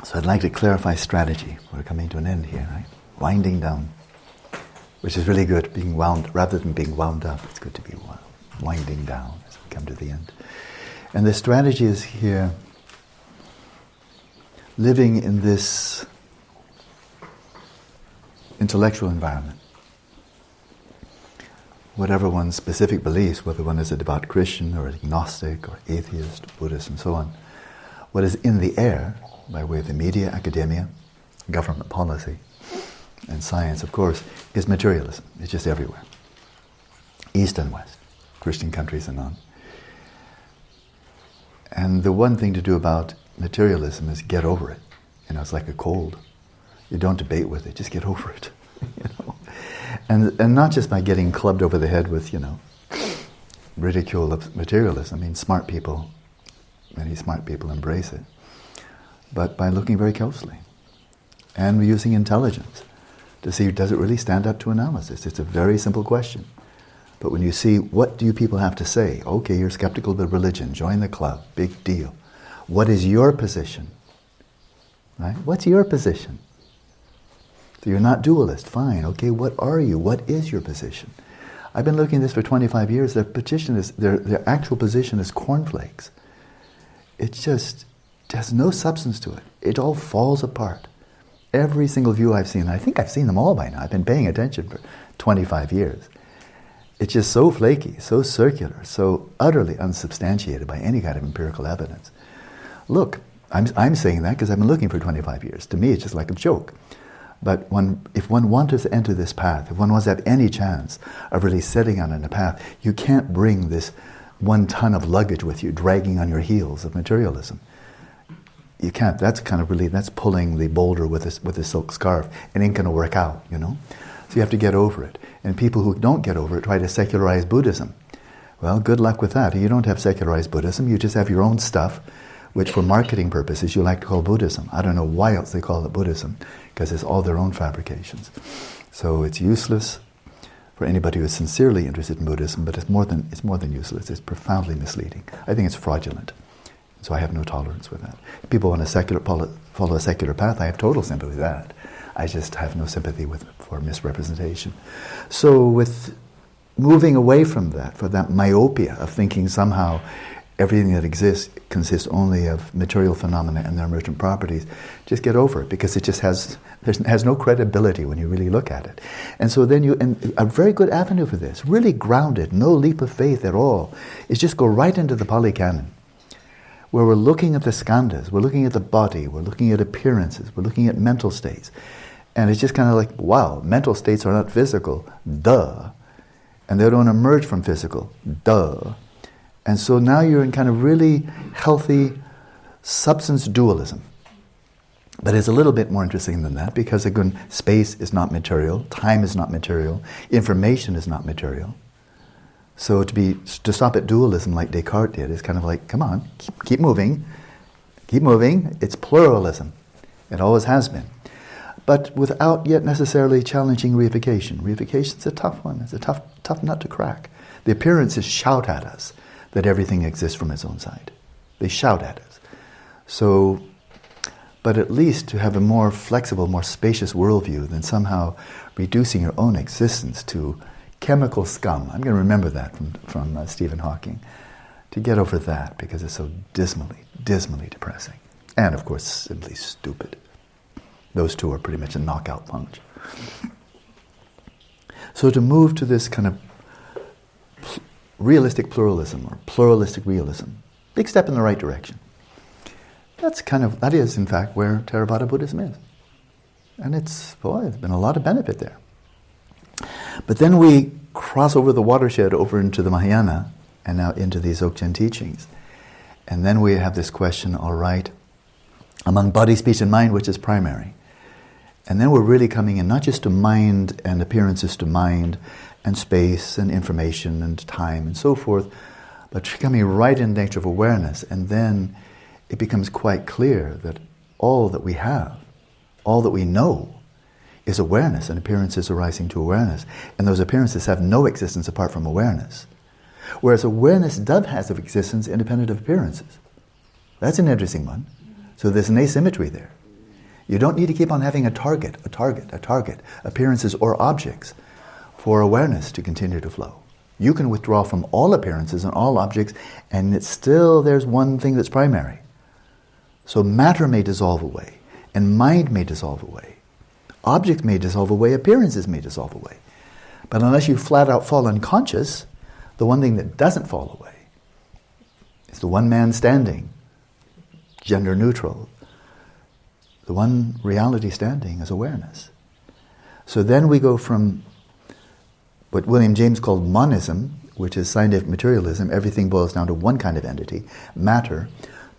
So I'd like to clarify strategy. We're coming to an end here, right? Winding down, which is really good, being wound, rather than being wound up, it's good to be winding down as we come to the end. And the strategy is here, living in this intellectual environment. Whatever one's specific beliefs, whether one is a devout Christian or agnostic or atheist, Buddhist and so on, what is in the air, by way of the media, academia, government policy, and science, of course, is materialism. It's just everywhere. East and West, Christian countries and none. And the one thing to do about materialism is get over it. You know, it's like a cold. You don't debate with it, just get over it. You know? And not just by getting clubbed over the head with, ridicule of materialism. I mean, smart people, many smart people embrace it. But by looking very closely and using intelligence to see, does it really stand up to analysis? It's a very simple question. But when you see, what do you people have to say? Okay, you're skeptical about religion, join the club, big deal. What is your position? Right? What's your position? So you're not dualist, fine. Okay, what are you? What is your position? I've been looking at this for 25 years. Their actual position is cornflakes. It's just, has no substance to it. It all falls apart. Every single view I've seen, I think I've seen them all by now. I've been paying attention for 25 years. It's just so flaky, so circular, so utterly unsubstantiated by any kind of empirical evidence. Look, I'm saying that because I've been looking for 25 years. To me, it's just like a joke. But if one wanted to enter this path, if one wants to have any chance of really setting on in a path, you can't bring this 1 ton of luggage with you, dragging on your heels of materialism. You can't. That's that's pulling the boulder with a silk scarf. It ain't going to work out, So you have to get over it. And people who don't get over it try to secularize Buddhism. Well, good luck with that. You don't have secularized Buddhism. You just have your own stuff, which for marketing purposes you like to call Buddhism. I don't know why else they call it Buddhism, because it's all their own fabrications. So it's useless for anybody who is sincerely interested in Buddhism, but it's more than useless. It's profoundly misleading. I think it's fraudulent. So I have no tolerance with that. If people want to follow a secular path, I have total sympathy with that. I just have no sympathy for misrepresentation. So with moving away from that myopia of thinking somehow everything that exists consists only of material phenomena and their emergent properties, just get over it, because it just has no credibility when you really look at it. And so then and a very good avenue for this, really grounded, no leap of faith at all, is just go right into the Pali Canon, where we're looking at the skandhas, we're looking at the body, we're looking at appearances, we're looking at mental states. And it's just kind of like, wow, mental states are not physical, duh. And they don't emerge from physical, duh. And so now you're in kind of really healthy substance dualism. But it's a little bit more interesting than that, because again, space is not material, time is not material, information is not material. So to stop at dualism like Descartes did is kind of like, come on, keep moving. It's pluralism. It always has been. But without yet necessarily challenging reification. Reification's a tough one. It's a tough nut to crack. The appearances shout at us that everything exists from its own side. They shout at us. So, but at least to have a more flexible, more spacious worldview than somehow reducing your own existence to chemical scum. I'm going to remember that from Stephen Hawking. To get over that, because it's so dismally depressing. And of course, simply stupid. Those two are pretty much a knockout punch. So to move to this kind of realistic pluralism or pluralistic realism, big step in the right direction. That is in fact where Theravada Buddhism is. And there's been a lot of benefit there. But then we cross over the watershed over into the Mahayana and now into the Dzogchen teachings. And then we have this question, all right, among body, speech and mind, which is primary? And then we're really coming in not just to mind and appearances to mind and space and information and time and so forth, but coming right in the nature of awareness. And then it becomes quite clear that all that we have, all that we know, is awareness and appearances arising to awareness. And those appearances have no existence apart from awareness. Whereas awareness does have existence independent of appearances. That's an interesting one. So there's an asymmetry there. You don't need to keep on having a target, appearances or objects, for awareness to continue to flow. You can withdraw from all appearances and all objects, and it's still there's one thing that's primary. So matter may dissolve away, and mind may dissolve away. Objects may dissolve away, appearances may dissolve away. But unless you flat out fall unconscious, the one thing that doesn't fall away is the one man standing, gender neutral. The one reality standing is awareness. So then we go from what William James called monism, which is scientific materialism, everything boils down to one kind of entity, matter,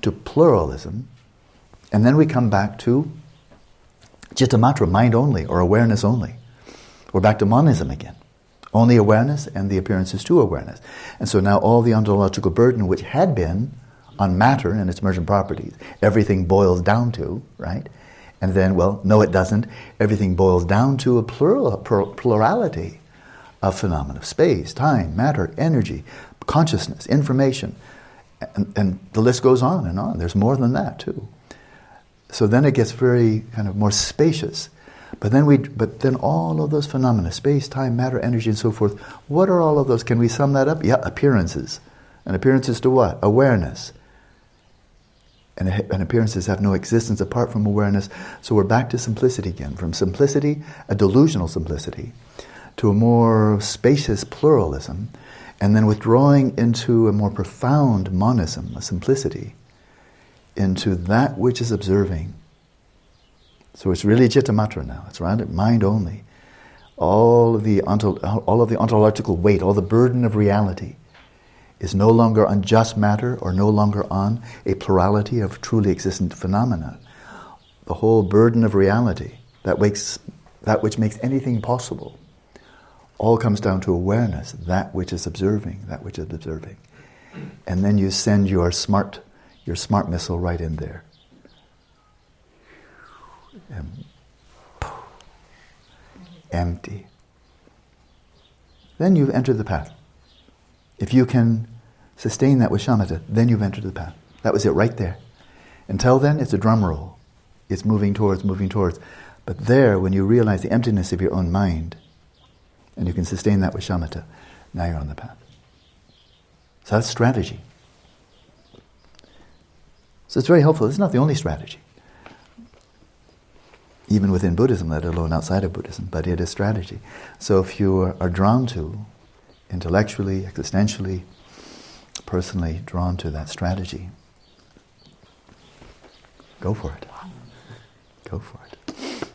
to pluralism, and then we come back to Chittamatra, mind only, or awareness only. We're back to monism again. Only awareness and the appearances to awareness. And so now all the ontological burden which had been on matter and its emergent properties, everything boils down to, right? And then, well, no it doesn't. Everything boils down to a plurality of phenomena, space, time, matter, energy, consciousness, information. And the list goes on and on. There's more than that too. So then it gets very kind of more spacious. But then all of those phenomena, space, time, matter, energy, and so forth, what are all of those? Can we sum that up? Yeah, appearances. And appearances to what? Awareness. And appearances have no existence apart from awareness. So we're back to simplicity again. From simplicity, a delusional simplicity, to a more spacious pluralism, and then withdrawing into a more profound monism, a simplicity, into that which is observing. So it's really Chittamatra now. It's around mind only. All of the ontological weight, all the burden of reality is no longer on just matter or no longer on a plurality of truly existent phenomena. The whole burden of reality, that which makes anything possible, all comes down to awareness, that which is observing, And then you send your smart missile right in there. And empty. Then you've entered the path. If you can sustain that with shamatha, then you've entered the path. That was it right there. Until then, it's a drum roll. It's moving towards. But there, when you realize the emptiness of your own mind, and you can sustain that with shamatha, now you're on the path. So that's strategy. So it's very helpful. It's not the only strategy, even within Buddhism, let alone outside of Buddhism, but it is strategy. So if you are drawn to, intellectually, existentially, personally drawn to that strategy, go for it. Go for it.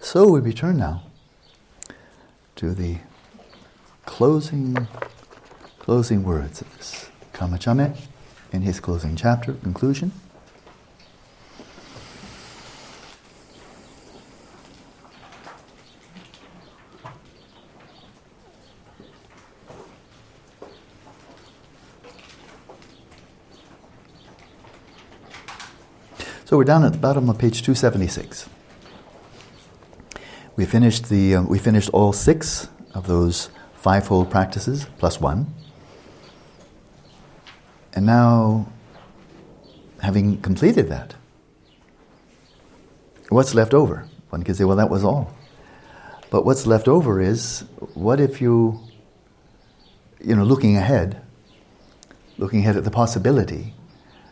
So we return now to the closing words of this Karma Chagmé in his closing chapter, conclusion. So we're down at the bottom of page 276. We finished all 6 of those 5-fold practices plus 1. And now, having completed that, what's left over? One can say, well, that was all. But what's left over is, what if looking ahead at the possibility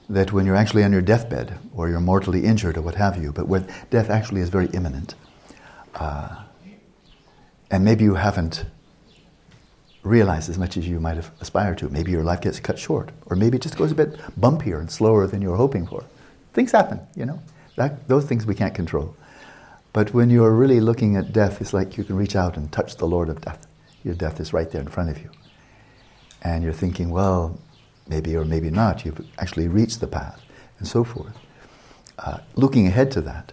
that when you're actually on your deathbed, or you're mortally injured, or what have you, but where death actually is very imminent, and maybe you haven't realized as much as you might have aspired to. Maybe your life gets cut short, or maybe it just goes a bit bumpier and slower than you were hoping for. Things happen, those things we can't control. But when you're really looking at death, it's like you can reach out and touch the Lord of Death. Your death is right there in front of you. And you're thinking, well, maybe or maybe not, you've actually reached the path, and so forth. Looking ahead to that,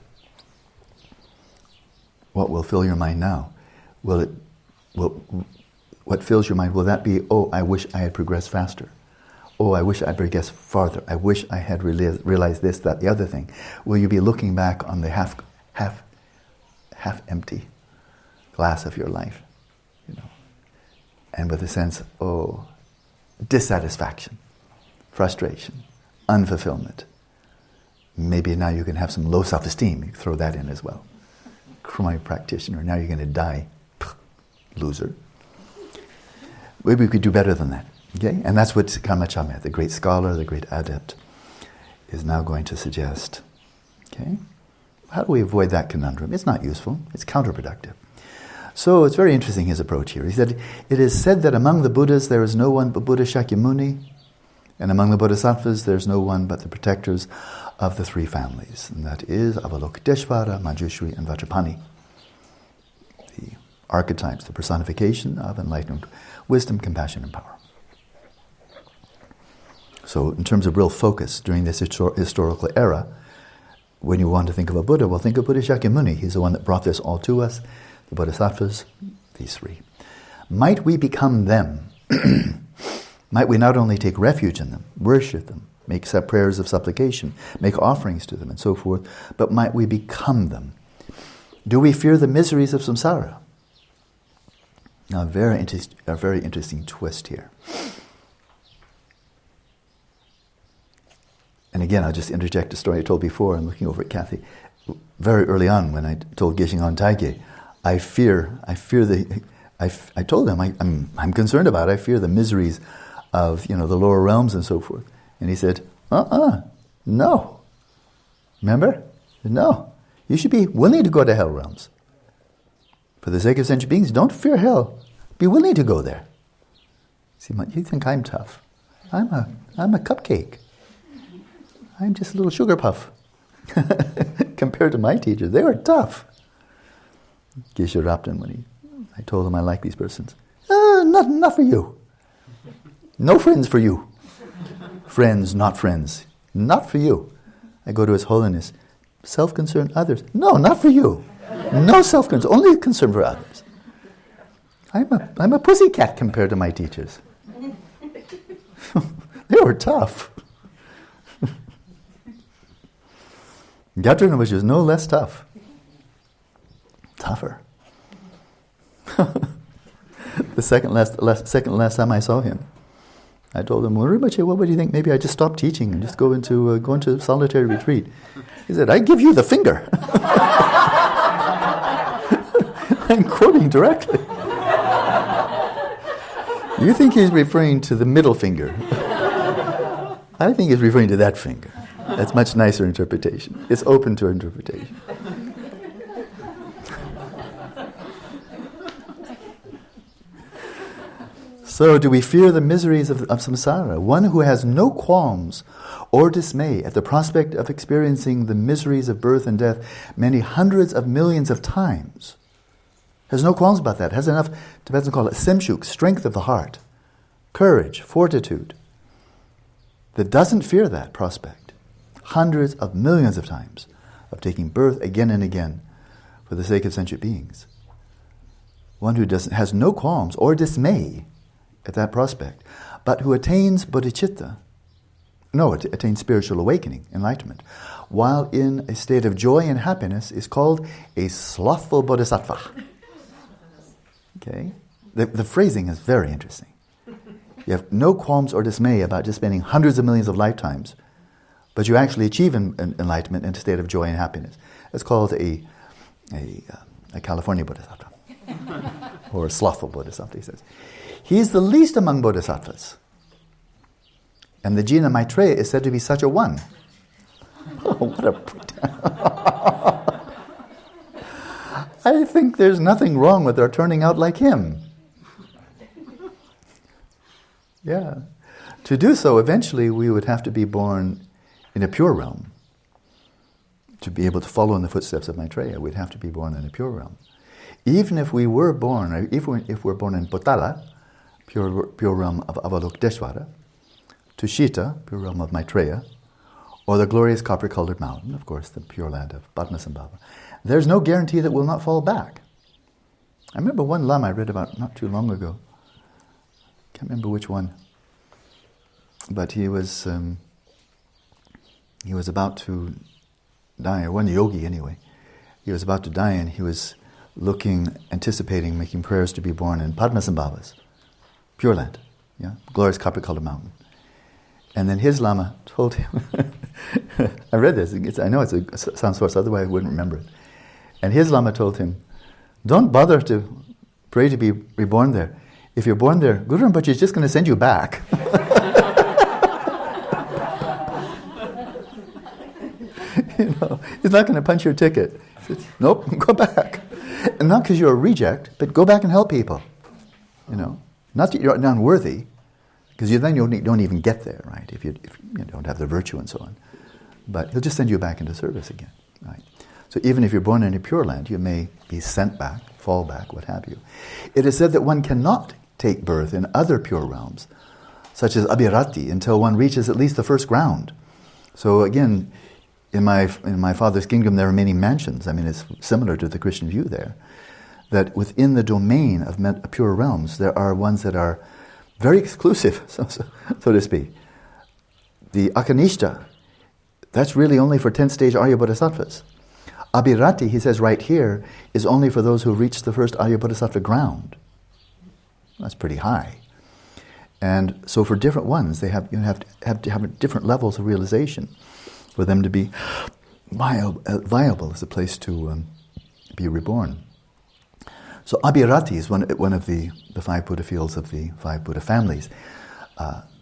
what will fill your mind now? What fills your mind? Will that be, oh, I wish I had progressed faster. Oh, I wish I'd progressed farther. I wish I had realized this, that, the other thing. Will you be looking back on the half empty glass of your life, and with a sense, dissatisfaction, frustration, unfulfillment, Maybe now you can have some low self-esteem. You can throw that in as well. Cry practitioner, now you're going to die. Loser. Maybe we could do better than that. Okay? And that's what Karma Chagmé, the great scholar, the great adept, is now going to suggest. Okay? How do we avoid that conundrum? It's not useful. It's counterproductive. So it's very interesting, his approach here. He said, it is said that among the Buddhas there is no one but Buddha Shakyamuni, and among the Bodhisattvas there is no one but the protectors of the three families. And that is Avalokiteshvara, Manjushri, and Vajrapani. The archetypes, the personification of enlightened wisdom, compassion, and power. So in terms of real focus during this historical era, when you want to think of a Buddha, well, think of Buddha Shakyamuni. He's the one that brought this all to us. The Bodhisattvas, these three. Might we become them? Might we not only take refuge in them, worship them, make prayers of supplication, make offerings to them, and so forth, but might we become them? Do we fear the miseries of samsara? Now, a very interesting twist here. And again, I'll just interject a story I told before. I'm looking over at Kathy. Very early on, when I told Geshe Taige, I told him I'm concerned about it. I fear the miseries of the lower realms and so forth. And he said, no. Remember? No. You should be willing to go to hell realms. For the sake of sentient beings, don't fear hell. Be willing to go there. See, you think I'm tough. I'm a cupcake. I'm just a little sugar puff. Compared to my teachers, they were tough. Geshe Rabten, when I told him I like these persons. Not for you. No friends for you. Friends, not friends. Not for you. I go to His Holiness. Self-concern others. No, not for you. No self-concern, only concern for others. I'm a pussycat compared to my teachers. They were tough. Gyatran was no less tough. Tougher. The second last time I saw him, I told him, well, Rinpoche, what would you think? Maybe I just stop teaching and just go into solitary retreat. He said, I give you the finger. I'm quoting directly. You think he's referring to the middle finger. I think he's referring to that finger. That's much nicer interpretation. It's open to interpretation. So, do we fear the miseries of samsara? One who has no qualms or dismay at the prospect of experiencing the miseries of birth and death many hundreds of millions of times, has no qualms about that, has enough, Tibetans call it semshuk, strength of the heart, courage, fortitude, that doesn't fear that prospect, hundreds of millions of times, of taking birth again and again for the sake of sentient beings. One who has no qualms or dismay at that prospect, but who attains bodhicitta, attains spiritual awakening, enlightenment, while in a state of joy and happiness, is called a slothful bodhisattva. Okay? The phrasing is very interesting. You have no qualms or dismay about just spending hundreds of millions of lifetimes, but you actually achieve enlightenment in a state of joy and happiness. It's called a California bodhisattva, or a slothful bodhisattva, he says. He's the least among bodhisattvas. And the Jina Maitreya is said to be such a one. Oh, what a I think there's nothing wrong with our turning out like him. Yeah. To do so, eventually we would have to be born in a pure realm. To be able to follow in the footsteps of Maitreya, we'd have to be born in a pure realm. Even if we were born, or if we're born in Potala, pure realm of Avalokiteshvara, Tushita, pure realm of Maitreya, or the glorious copper-colored mountain, of course, the pure land of Padmasambhava, there's no guarantee that we'll not fall back. I remember one Lama I read about not too long ago. Can't remember which one. But he was about to die, or one yogi anyway. He was about to die, and he was anticipating, making prayers to be born in Padmasambhavas, Pure Land, glorious copper-colored mountain. And then his Lama told him, I read this. I know it's a sound source, otherwise I wouldn't remember it. And his Lama told him, don't bother to pray to be reborn there. If you're born there, Guru Rinpoche is just going to send you back. He's not going to punch your ticket. He says, nope, go back. And not because you're a reject, but go back and help people. Not that you're unworthy, because you don't even get there, right? If you don't have the virtue and so on. But he'll just send you back into service again, right? So even if you're born in a pure land, you may be sent back, fall back, what have you. It is said that one cannot take birth in other pure realms, such as Abhirati, until one reaches at least the first ground. So again, in my father's kingdom, there are many mansions. I mean, it's similar to the Christian view there, that within the domain of pure realms, there are ones that are very exclusive, so to speak. The Akanishta, that's really only for 10th stage Arya Bodhisattvas. Abhirati, he says right here, is only for those who reach the first Arya Bodhisattva ground. That's pretty high. And so for different ones, they have to have different levels of realization for them to be viable as a place to be reborn. So Abhirati is one of the five Buddha fields of the five Buddha families.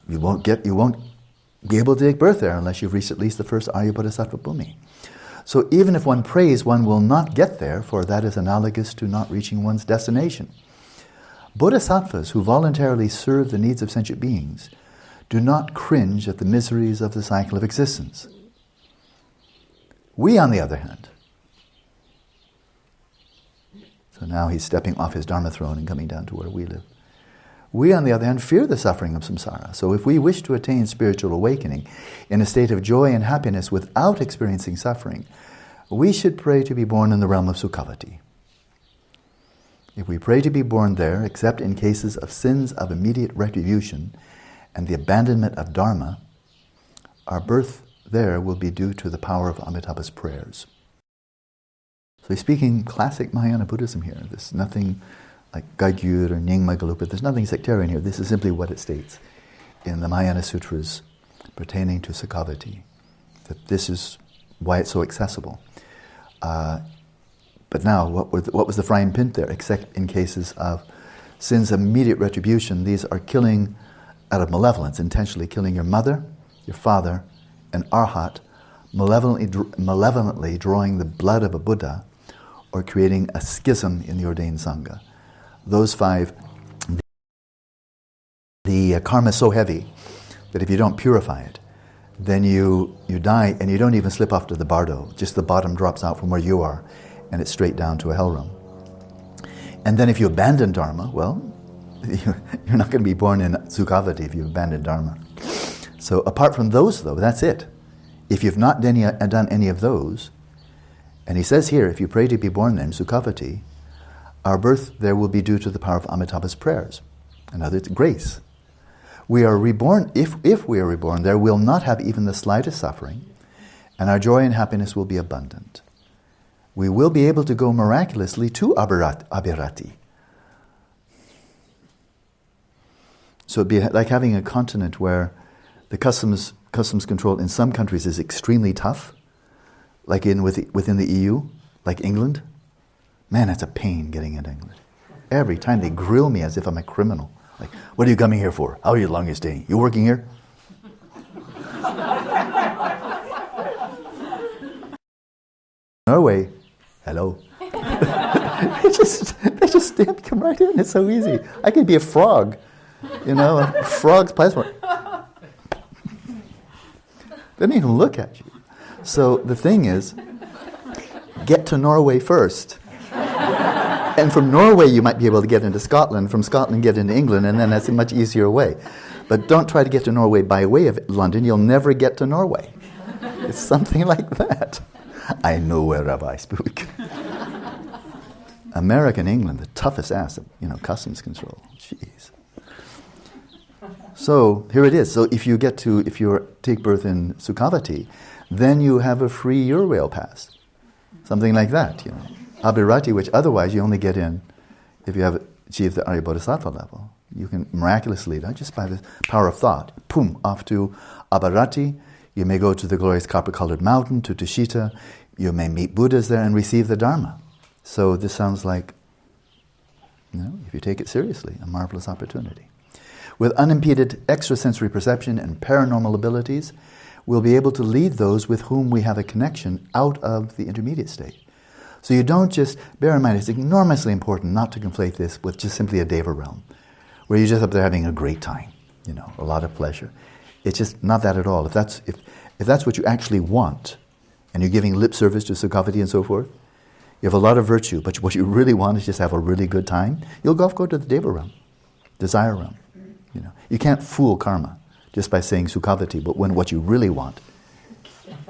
You won't be able to take birth there unless you've reached at least the first Arya Bodhisattva Bhumi. So even if one prays, one will not get there, for that is analogous to not reaching one's destination. Bodhisattvas who voluntarily serve the needs of sentient beings do not cringe at the miseries of the cycle of existence. We, on the other hand, so now he's stepping off his Dharma throne and coming down to where we live. We, on the other hand, fear the suffering of samsara. So if we wish to attain spiritual awakening in a state of joy and happiness without experiencing suffering, we should pray to be born in the realm of Sukhavati. If we pray to be born there, except in cases of sins of immediate retribution and the abandonment of Dharma, our birth there will be due to the power of Amitabha's prayers. So he's speaking classic Mahayana Buddhism here. There's nothing like Gagyur or Nyingma Galupa. There's nothing sectarian here. This is simply what it states in the Mahayana Sutras pertaining to Sukhavati, that this is why it's so accessible. But now, what was the frying pan there? Except in cases of sins of immediate retribution, these are killing out of malevolence, intentionally killing your mother, your father, and arhat, malevolently drawing the blood of a Buddha, or creating a schism in the ordained Sangha. Those five, the karma is so heavy that if you don't purify it, then you die and you don't even slip off to the bardo. Just the bottom drops out from where you are and it's straight down to a hell realm. And then if you abandon Dharma, well, you're not going to be born in Sukhavati if you've abandoned Dharma. So apart from those though, that's it. If you've not done any of those, and he says here, if you pray to be born in Sukhavati, our birth there will be due to the power of Amitabha's prayers. In other words, grace. We are reborn, if we are reborn, there will not have even the slightest suffering, and our joy and happiness will be abundant. We will be able to go miraculously to Abhirati. So it'd be like having a continent where the customs control in some countries is extremely tough, like within the EU, like England. Man, that's a pain getting into England. Every time they grill me as if I'm a criminal. Like, what are you coming here for? How long are you staying? You working here? Norway, hello. they just come right in. It's so easy. I could be a frog, a frog's passport. They don't even look at you. So the thing is, get to Norway first. And from Norway you might be able to get into Scotland, from Scotland get into England, and then that's a much easier way. But don't try to get to Norway by way of London, you'll never get to Norway. It's something like that. I know wherever I speak. America and England, the toughest ass of, customs control. Jeez. So here it is. So if you take birth in Sukhavati, then you have a free Eurail pass. Something like that, Abhirati, which otherwise you only get in if you have achieved the Arya Bodhisattva level. You can miraculously, just by the power of thought, off to Abhirati. You may go to the glorious copper-colored mountain, to Tushita. You may meet Buddhas there and receive the Dharma. So this sounds like, if you take it seriously, a marvelous opportunity. With unimpeded extrasensory perception and paranormal abilities, we'll be able to lead those with whom we have a connection out of the intermediate state. So you don't just, bear in mind, it's enormously important not to conflate this with just simply a Deva realm, where you're just up there having a great time, a lot of pleasure. It's just not that at all. If that's what you actually want, and you're giving lip service to Sukhavati and so forth, you have a lot of virtue, but what you really want is just have a really good time, you'll go to the Deva realm, desire realm. You can't fool karma just by saying Sukhavati, but when what you really want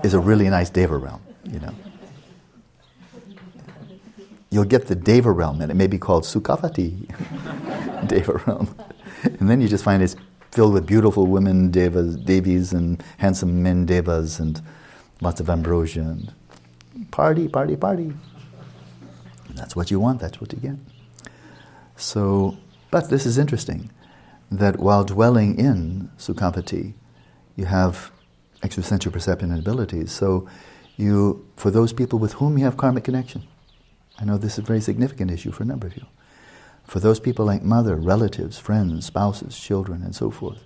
is a really nice Deva realm, You'll get the Deva realm, and it may be called Sukhavati Deva realm. And then you just find it's filled with beautiful women Devis, and handsome men Devas, and lots of ambrosia, and party, party, party. And that's what you want, that's what you get. So, but this is interesting, that while dwelling in Sukhavati, you have extrasensory perception and abilities. So for those people with whom you have karmic connection, I know this is a very significant issue for a number of you. For those people like mother, relatives, friends, spouses, children, and so forth,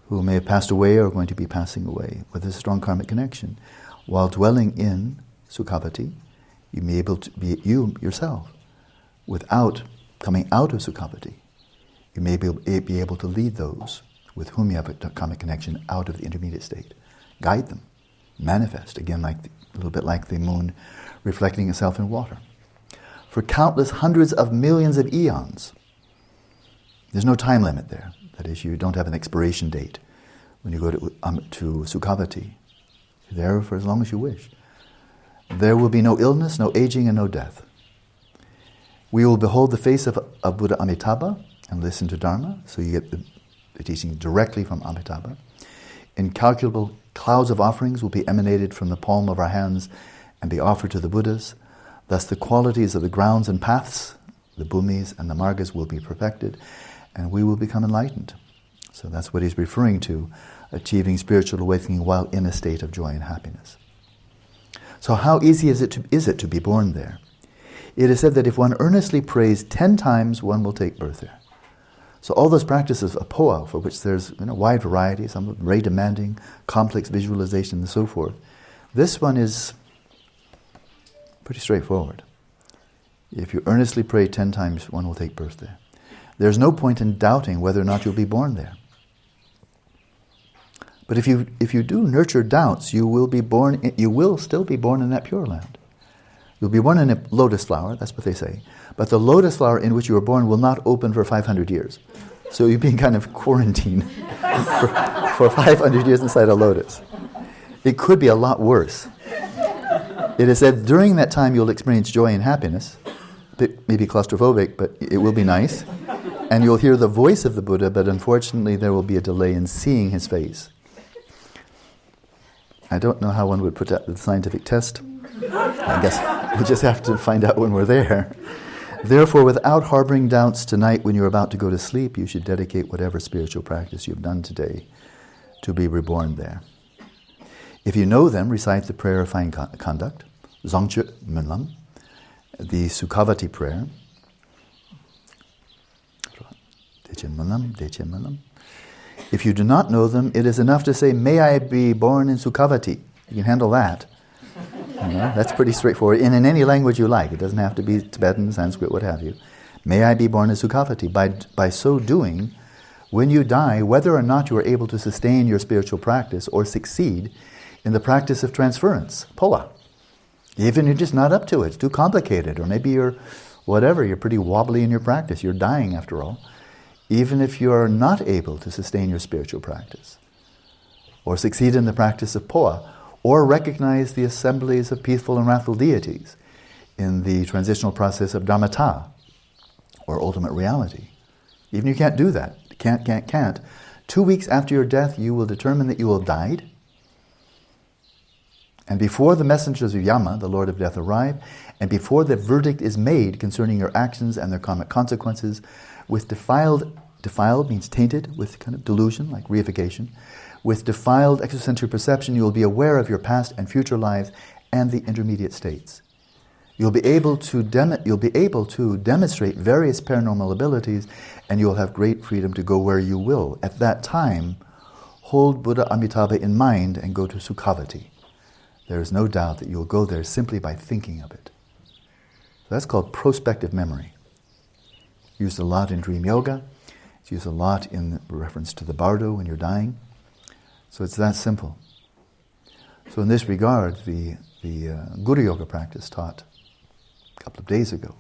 who may have passed away or are going to be passing away with a strong karmic connection, while dwelling in Sukhavati, you may be able to be you yourself, without coming out of Sukhavati. You may be able to lead those with whom you have a karmic connection out of the intermediate state. Guide them, manifest, again, a little bit like the moon reflecting itself in water. For countless hundreds of millions of eons. There's no time limit there. That is, you don't have an expiration date when you go to Sukhavati. You're there for as long as you wish. There will be no illness, no aging, and no death. We will behold the face of Buddha Amitabha and listen to Dharma, so you get the teaching directly from Amitabha. Incalculable clouds of offerings will be emanated from the palm of our hands and be offered to the Buddhas. Thus the qualities of the grounds and paths, the bhumis and the margas, will be perfected, and we will become enlightened. So that's what he's referring to, achieving spiritual awakening while in a state of joy and happiness. So how easy is it to be born there? It is said that if one earnestly prays 10 times, one will take birth there. So all those practices of Poa, for which there's wide variety, some very demanding, complex visualization and so forth, this one is pretty straightforward. If you earnestly pray 10 times, one will take birth there. There's no point in doubting whether or not you'll be born there. But if you do nurture doubts, you will still be born in that Pure Land. You'll be born in a lotus flower, that's what they say. But the lotus flower in which you were born will not open for 500 years. So you're being kind of quarantined for 500 years inside a lotus. It could be a lot worse. It is said during that time you'll experience joy and happiness. It may be claustrophobic, but it will be nice. And you'll hear the voice of the Buddha, but unfortunately there will be a delay in seeing his face. I don't know how one would put that to the scientific test. I guess we'll just have to find out when we're there. Therefore, without harboring doubts tonight when you're about to go to sleep, you should dedicate whatever spiritual practice you've done today to be reborn there. If you know them, recite the prayer of fine conduct, Dzogchen Munlam, the Sukhavati prayer, Dechen Munlam, Dechen Munlam. If you do not know them, it is enough to say, "May I be born in Sukhavati." You can handle that. That's pretty straightforward. And in any language you like. It doesn't have to be Tibetan, Sanskrit, what have you. May I be born in Sukhavati. By so doing, when you die, whether or not you are able to sustain your spiritual practice or succeed in the practice of transference, Poa, even if you're just not up to it, it's too complicated, or maybe you're pretty wobbly in your practice, you're dying after all. Even if you are not able to sustain your spiritual practice, or succeed in the practice of Poa, or recognize the assemblies of peaceful and wrathful deities in the transitional process of Dharmata, or ultimate reality. Even if you can't do that, can't. 2 weeks after your death, you will determine that you will have died. And before the messengers of Yama, the Lord of Death, arrive, and before the verdict is made concerning your actions and their karmic consequences, with defiled means tainted with kind of delusion, like reification, With defiled extrasensory perception, you will be aware of your past and future lives and the intermediate states. You'll be able to demonstrate various paranormal abilities, and you'll have great freedom to go where you will. At that time, hold Buddha Amitabha in mind and go to Sukhavati. There is no doubt that you'll go there simply by thinking of it. So that's called prospective memory. Used a lot in dream yoga. It's used a lot in reference to the bardo when you're dying. So it's that simple. So in this regard, the Guru Yoga practice taught a couple of days ago,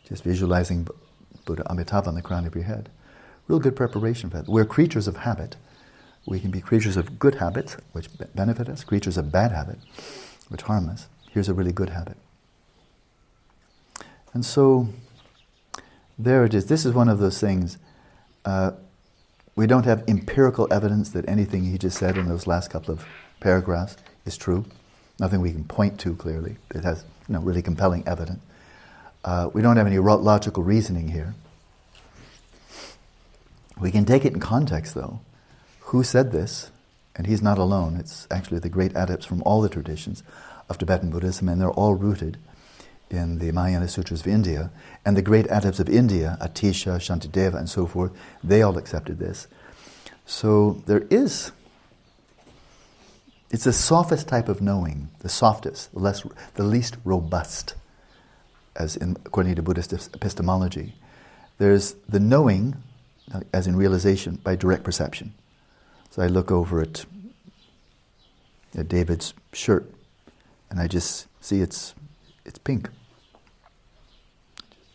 just visualizing Buddha Amitabha on the crown of your head. Real good preparation for that. We're creatures of habit. We can be creatures of good habits, which benefit us, creatures of bad habit, which harm us. Here's a really good habit. And so, there it is. This is one of those things. We don't have empirical evidence that anything he just said in those last couple of paragraphs is true. Nothing we can point to clearly that has really compelling evidence. We don't have any logical reasoning here. We can take it in context, though. Who said this? And he's not alone. It's actually the great adepts from all the traditions of Tibetan Buddhism, and they're all rooted in the Mahayana Sutras of India. And the great adepts of India, Atisha, Shantideva, and so forth, they all accepted this. So it's the softest type of knowing, the softest, the least robust, according to Buddhist epistemology. There's the knowing, as in realization, by direct perception. So I look over at David's shirt, and I just see it's pink.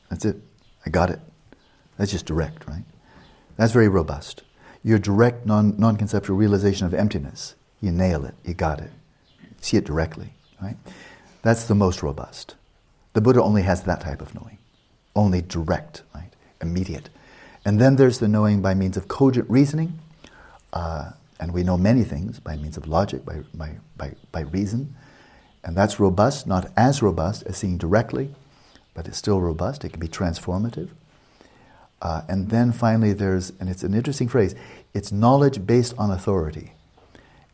That's it. I got it. That's just direct, right? That's very robust. Your direct, non-conceptual realization of emptiness, you nail it, you got it. See it directly, right? That's the most robust. The Buddha only has that type of knowing. Only direct, right? Immediate. And then there's the knowing by means of cogent reasoning, and we know many things by means of logic, by reason. And that's robust, not as robust as seeing directly, but it's still robust. It can be transformative. And then finally and it's an interesting phrase, it's knowledge based on authority.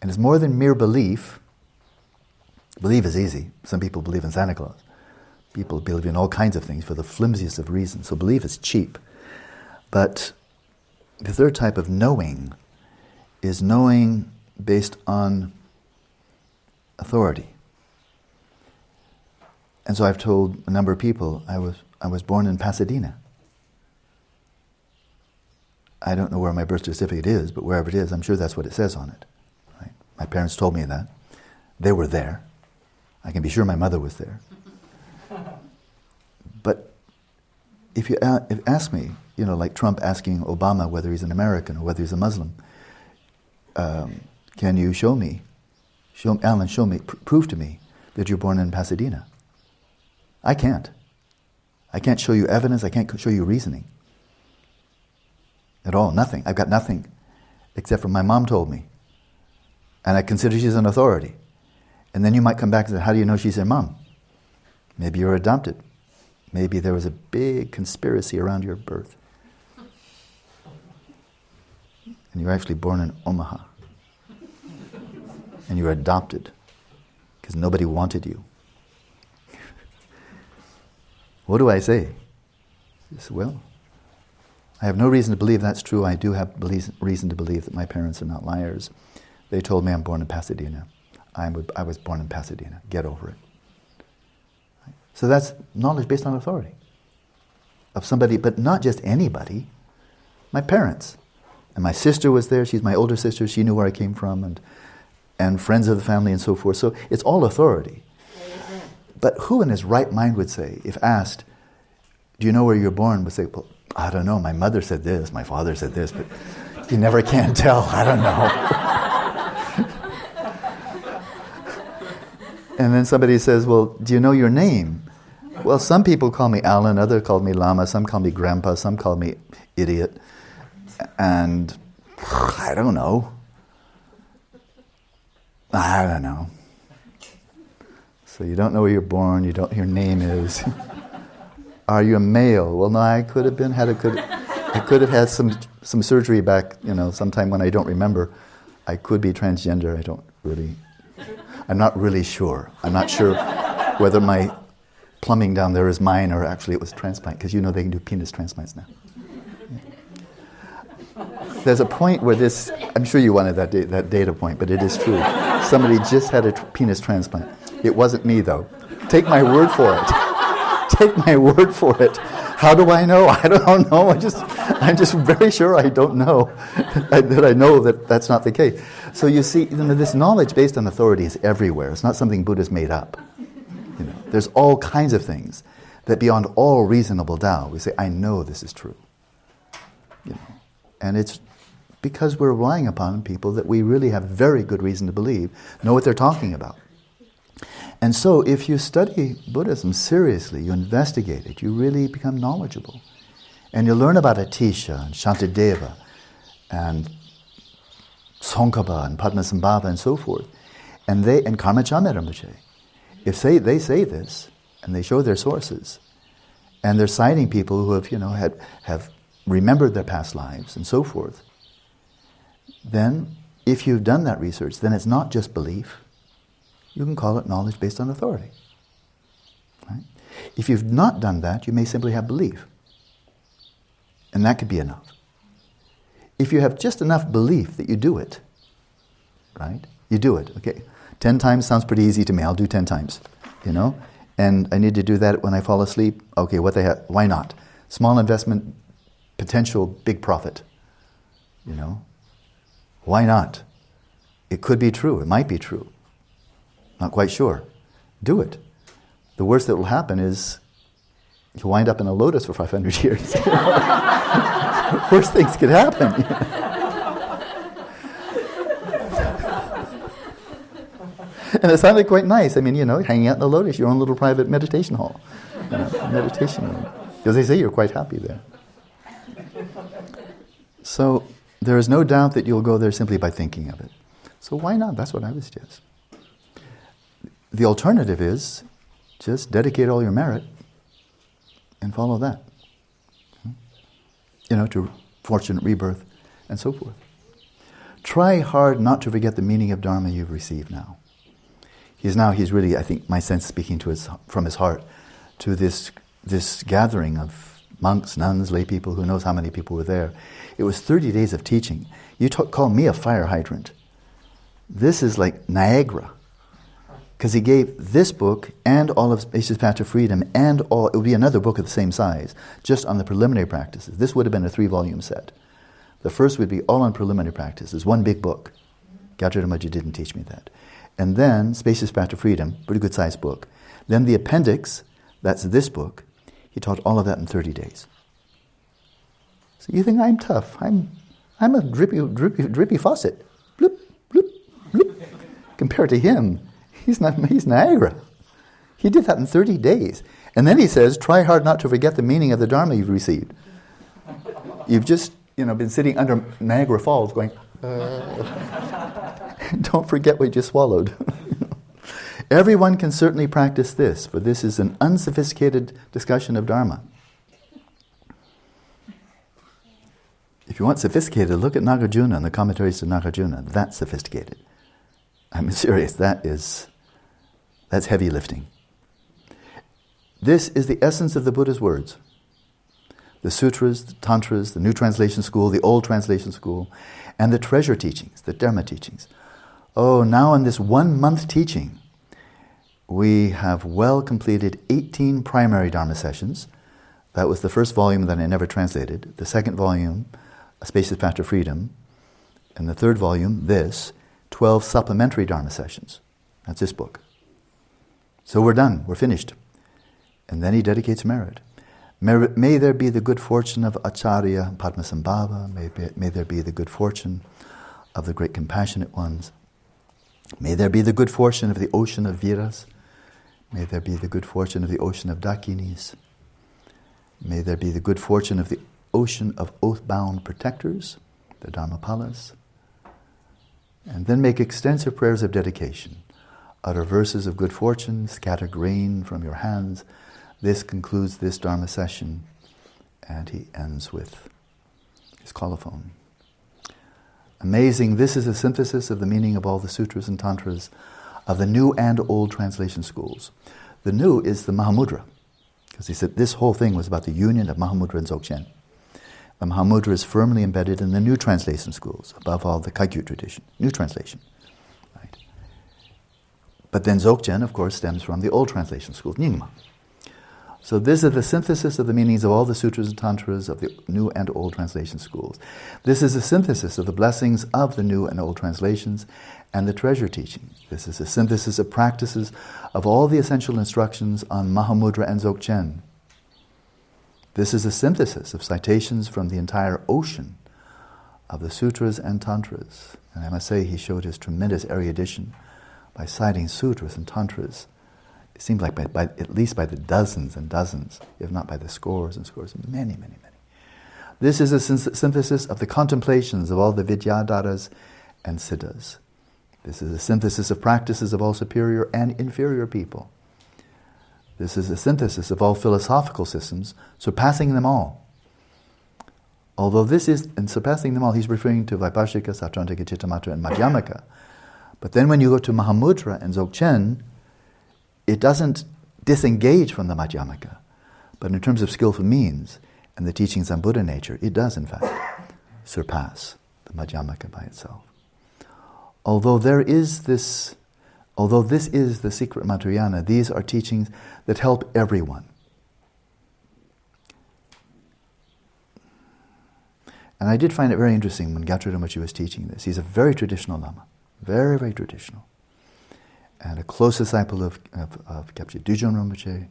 And it's more than mere belief. Belief is easy. Some people believe in Santa Claus. People believe in all kinds of things for the flimsiest of reasons. So belief is cheap. But the third type of knowing is knowing based on authority. And so I've told a number of people, I was born in Pasadena. I don't know where my birth certificate is, but wherever it is, I'm sure that's what it says on it. Right? My parents told me that. They were there. I can be sure my mother was there. But if you ask me, like Trump asking Obama whether he's an American or whether he's a Muslim, can you show me, prove to me that you're born in Pasadena? I can't. I can't show you evidence, I can't show you reasoning. At all, nothing. I've got nothing except for my mom told me. And I consider she's an authority. And then you might come back and say, how do you know she's your mom? Maybe you're adopted. Maybe there was a big conspiracy around your birth. And you were actually born in Omaha. And you were adopted because nobody wanted you. What do I say? I say, well, I have no reason to believe that's true. I do have reason to believe that my parents are not liars. They told me I'm born in Pasadena. I was born in Pasadena. Get over it. So that's knowledge based on authority of somebody, but not just anybody. My parents. And my sister was there. She's my older sister. She knew where I came from, and friends of the family and so forth. So it's all authority. But who in his right mind would say, if asked, do you know where you're born, would say, well, I don't know, my mother said this, my father said this, but you never can tell, I don't know. And then somebody says, well, do you know your name? Well, some people call me Alan, others call me Lama, some call me Grandpa, some call me idiot. And I don't know. So you don't know where you're born, you don't know your name is. Are you a male? Well, no, I could have had some surgery back, sometime when I don't remember. I could be transgender. I'm not really sure. I'm not sure whether my plumbing down there is mine or actually it was transplant, because they can do penis transplants now. There's a point where this, I'm sure you wanted that data point, but it is true. Somebody just had a penis transplant. It wasn't me, though. Take my word for it. Take my word for it. How do I know? I don't know. I'm just very sure I don't know that I know that that's not the case. So you see, this knowledge based on authority is everywhere. It's not something Buddha's made up. There's all kinds of things that beyond all reasonable doubt, we say, I know this is true. And it's because we're relying upon people that we really have very good reason to believe know what they're talking about. And so if you study Buddhism seriously, you investigate it, you really become knowledgeable. And you learn about Atisha and Shantideva and Tsongkhapa and Padmasambhava and so forth. And Karma Chagmé. If they say this, and they show their sources, and they're citing people who have remembered their past lives and so forth, then if you've done that research, then it's not just belief. You can call it knowledge based on authority. Right? If you've not done that, you may simply have belief. And that could be enough. If you have just enough belief that you do it, right? You do it, okay. 10 times sounds pretty easy to me. I'll do 10 times, And I need to do that when I fall asleep. Okay, why not? Small investment, potential big profit. Why not? It could be true. It might be true. Not quite sure. Do it. The worst that will happen is you'll wind up in a lotus for 500 years. Worst things could happen. And it sounded quite nice. Hanging out in the lotus, your own little private meditation hall. Meditation room. Because they say you're quite happy there. So there is no doubt that you'll go there simply by thinking of it. So why not? That's what I would suggest. The alternative is just dedicate all your merit and follow that. To fortunate rebirth and so forth. Try hard not to forget the meaning of Dharma you've received now. He's really, I think, my sense speaking from his heart, to this gathering of monks, nuns, lay people, who knows how many people were there. It was 30 days of teaching. You call me a fire hydrant. This is like Niagara. Because he gave this book and all of Precious Path to Freedom and it would be another book of the same size, just on the preliminary practices. This would have been a 3-volume set. The first would be all on preliminary practices, one big book. Gyaltsen Rinpoche didn't teach me that. And then Spacious Path to Freedom, pretty good sized book. Then the appendix, that's this book, he taught all of that in 30 days. So you think I'm tough. I'm a drippy faucet. Bloop, bloop, bloop. Compared to him, he's Niagara. He did that in 30 days. And then he says, try hard not to forget the meaning of the Dharma you've received. You've just, been sitting under Niagara Falls going, don't forget what you just swallowed. Everyone can certainly practice this, for this is an unsophisticated discussion of Dharma. If you want sophisticated, look at Nagarjuna and the commentaries to Nagarjuna. That's sophisticated. I'm serious, that's heavy lifting. This is the essence of the Buddha's words. The sutras, the tantras, the new translation school, the old translation school, and the treasure teachings, the Dharma teachings. Oh, now in this 1 month teaching, we have well completed 18 primary Dharma sessions. That was the first volume that I never translated. The second volume, A Spacious Path to Freedom. And the third volume, 12 supplementary Dharma sessions. That's this book. So we're done, we're finished. And then he dedicates merit. May there be the good fortune of Acharya Padmasambhava. May there be the good fortune of the great compassionate ones. May there be the good fortune of the ocean of Viras. May there be the good fortune of the ocean of Dakinis. May there be the good fortune of the ocean of oath-bound protectors, the Dharmapalas. And then make extensive prayers of dedication. Utter verses of good fortune, scatter grain from your hands. This concludes this Dharma session, and he ends with his colophon. Amazing, this is a synthesis of the meaning of all the sutras and tantras of the new and old translation schools. The new is the Mahamudra, because he said this whole thing was about the union of Mahamudra and Dzogchen. The Mahamudra is firmly embedded in the new translation schools, above all the Kagyü tradition, new translation. Right? But then Dzogchen, of course, stems from the old translation schools, Nyingma. So this is the synthesis of the meanings of all the sutras and tantras of the new and old translation schools. This is a synthesis of the blessings of the new and old translations and the treasure teaching. This is a synthesis of practices of all the essential instructions on Mahamudra and Dzogchen. This is a synthesis of citations from the entire ocean of the sutras and tantras. And I must say, he showed his tremendous erudition by citing sutras and tantras. It seems like by at least by the dozens and dozens, if not by the scores and scores, many, many, many. This is a synthesis of the contemplations of all the Vidyadharas and Siddhas. This is a synthesis of practices of all superior and inferior people. This is a synthesis of all philosophical systems, surpassing them all. Although this is, in surpassing them all, he's referring to Vipashyana, Sautrantika, Chittamatra, and Madhyamaka. But then when you go to Mahamudra and Dzogchen, it doesn't disengage from the Madhyamaka, but in terms of skillful means and the teachings on Buddha nature, it does in fact surpass the Madhyamaka by itself. Although this is the secret Mahayana, these are teachings that help everyone. And I did find it very interesting when Gyatso Rinpoche was teaching this. He's a very traditional Lama, very, very traditional. And a close disciple of Kyabje Dujom Rinpoche,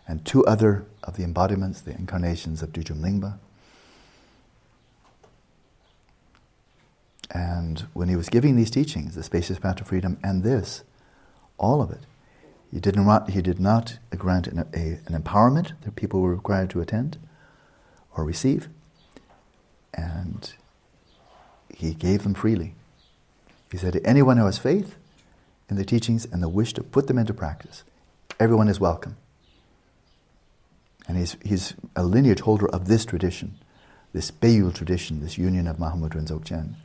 and two other of the embodiments, the incarnations of Dujom Lingpa. And when he was giving these teachings, the spacious path to freedom, and this, all of it, he did not grant an empowerment that people were required to attend or receive, and he gave them freely. He said, anyone who has faith in the teachings and the wish to put them into practice, everyone is welcome. And he's a lineage holder of this tradition, this Peiyul tradition, this union of Mahamudra and Dzogchen.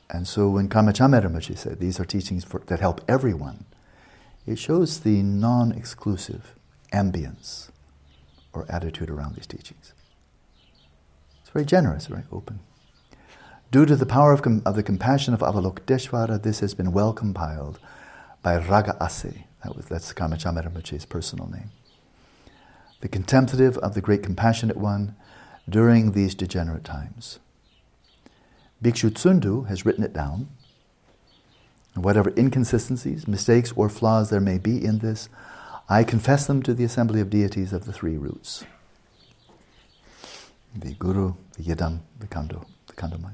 And so when Karma Chagmé Rinpoche said, these are teachings that help everyone, it shows the non-exclusive ambience or attitude around these teachings. It's very generous, very open. Due to the power of the compassion of Avalokiteshvara, this has been well compiled by Raga Ase. That's Karma Chagmé Rinpoche's personal name. The contemplative of the great compassionate one during these degenerate times. Bhikshu Tsundu has written it down. And whatever inconsistencies, mistakes, or flaws there may be in this, I confess them to the assembly of deities of the three roots. The Guru, the Yidam, the Kandomai,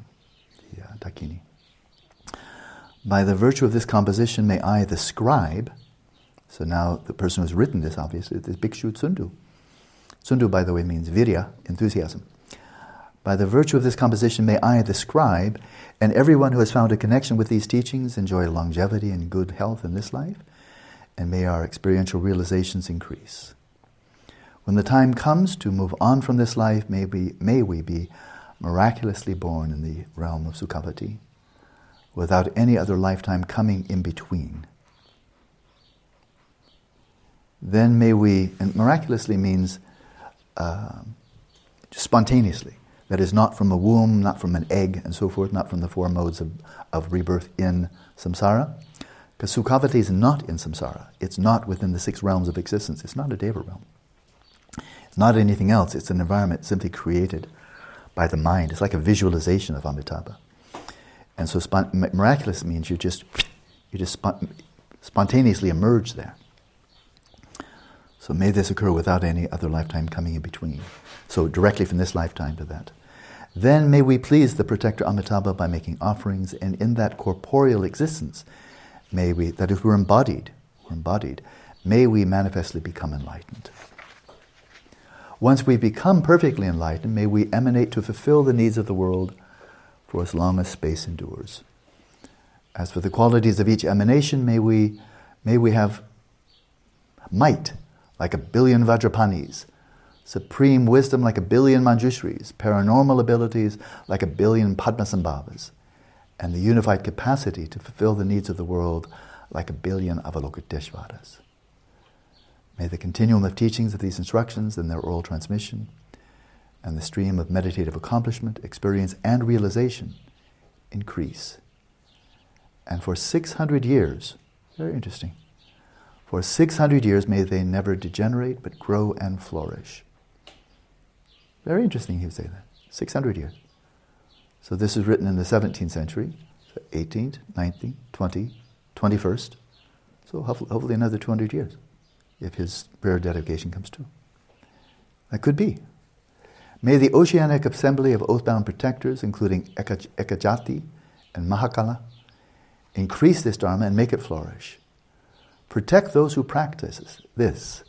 the Dakini. By the virtue of this composition may I, the scribe, so now the person who's written this, obviously, is Bhikshu Tsundu. Tsundu, by the way, means virya, enthusiasm. By the virtue of this composition may I, the scribe, and everyone who has found a connection with these teachings enjoy longevity and good health in this life, and may our experiential realizations increase. When the time comes to move on from this life, may we be miraculously born in the realm of Sukhavati, without any other lifetime coming in between. Then may we, and miraculously means spontaneously, that is not from a womb, not from an egg, and so forth, not from the four modes of rebirth in samsara. Because Sukhavati is not in samsara. It's not within the six realms of existence. It's not a Deva realm. It's not anything else. It's an environment simply created by the mind. It's like a visualization of Amitabha. And so miraculous means you just spontaneously emerge there. So may this occur without any other lifetime coming in between. So directly from this lifetime to that. Then may we please the protector Amitabha by making offerings, and in that corporeal existence, may we, that is, we're embodied, may we manifestly become enlightened. Once we become perfectly enlightened, may we emanate to fulfill the needs of the world for as long as space endures. As for the qualities of each emanation, may we have might, like 1 billion Vajrapanis, supreme wisdom like 1 billion Manjushris, paranormal abilities like 1 billion Padmasambhavas, and the unified capacity to fulfill the needs of the world like 1 billion Avalokiteshvaras. May the continuum of teachings of these instructions and their oral transmission, and the stream of meditative accomplishment, experience, and realization increase. And for 600 years, very interesting, for 600 years may they never degenerate but grow and flourish. Very interesting he would say that. 600 years. So this is written in the 17th century, so 18th, 19th, 20th, 21st. So hopefully another 200 years, if his prayer dedication comes true. That could be. May the Oceanic Assembly of Oath-Bound Protectors, including Ekajati and Mahakala, increase this Dharma and make it flourish. Protect those who practice this.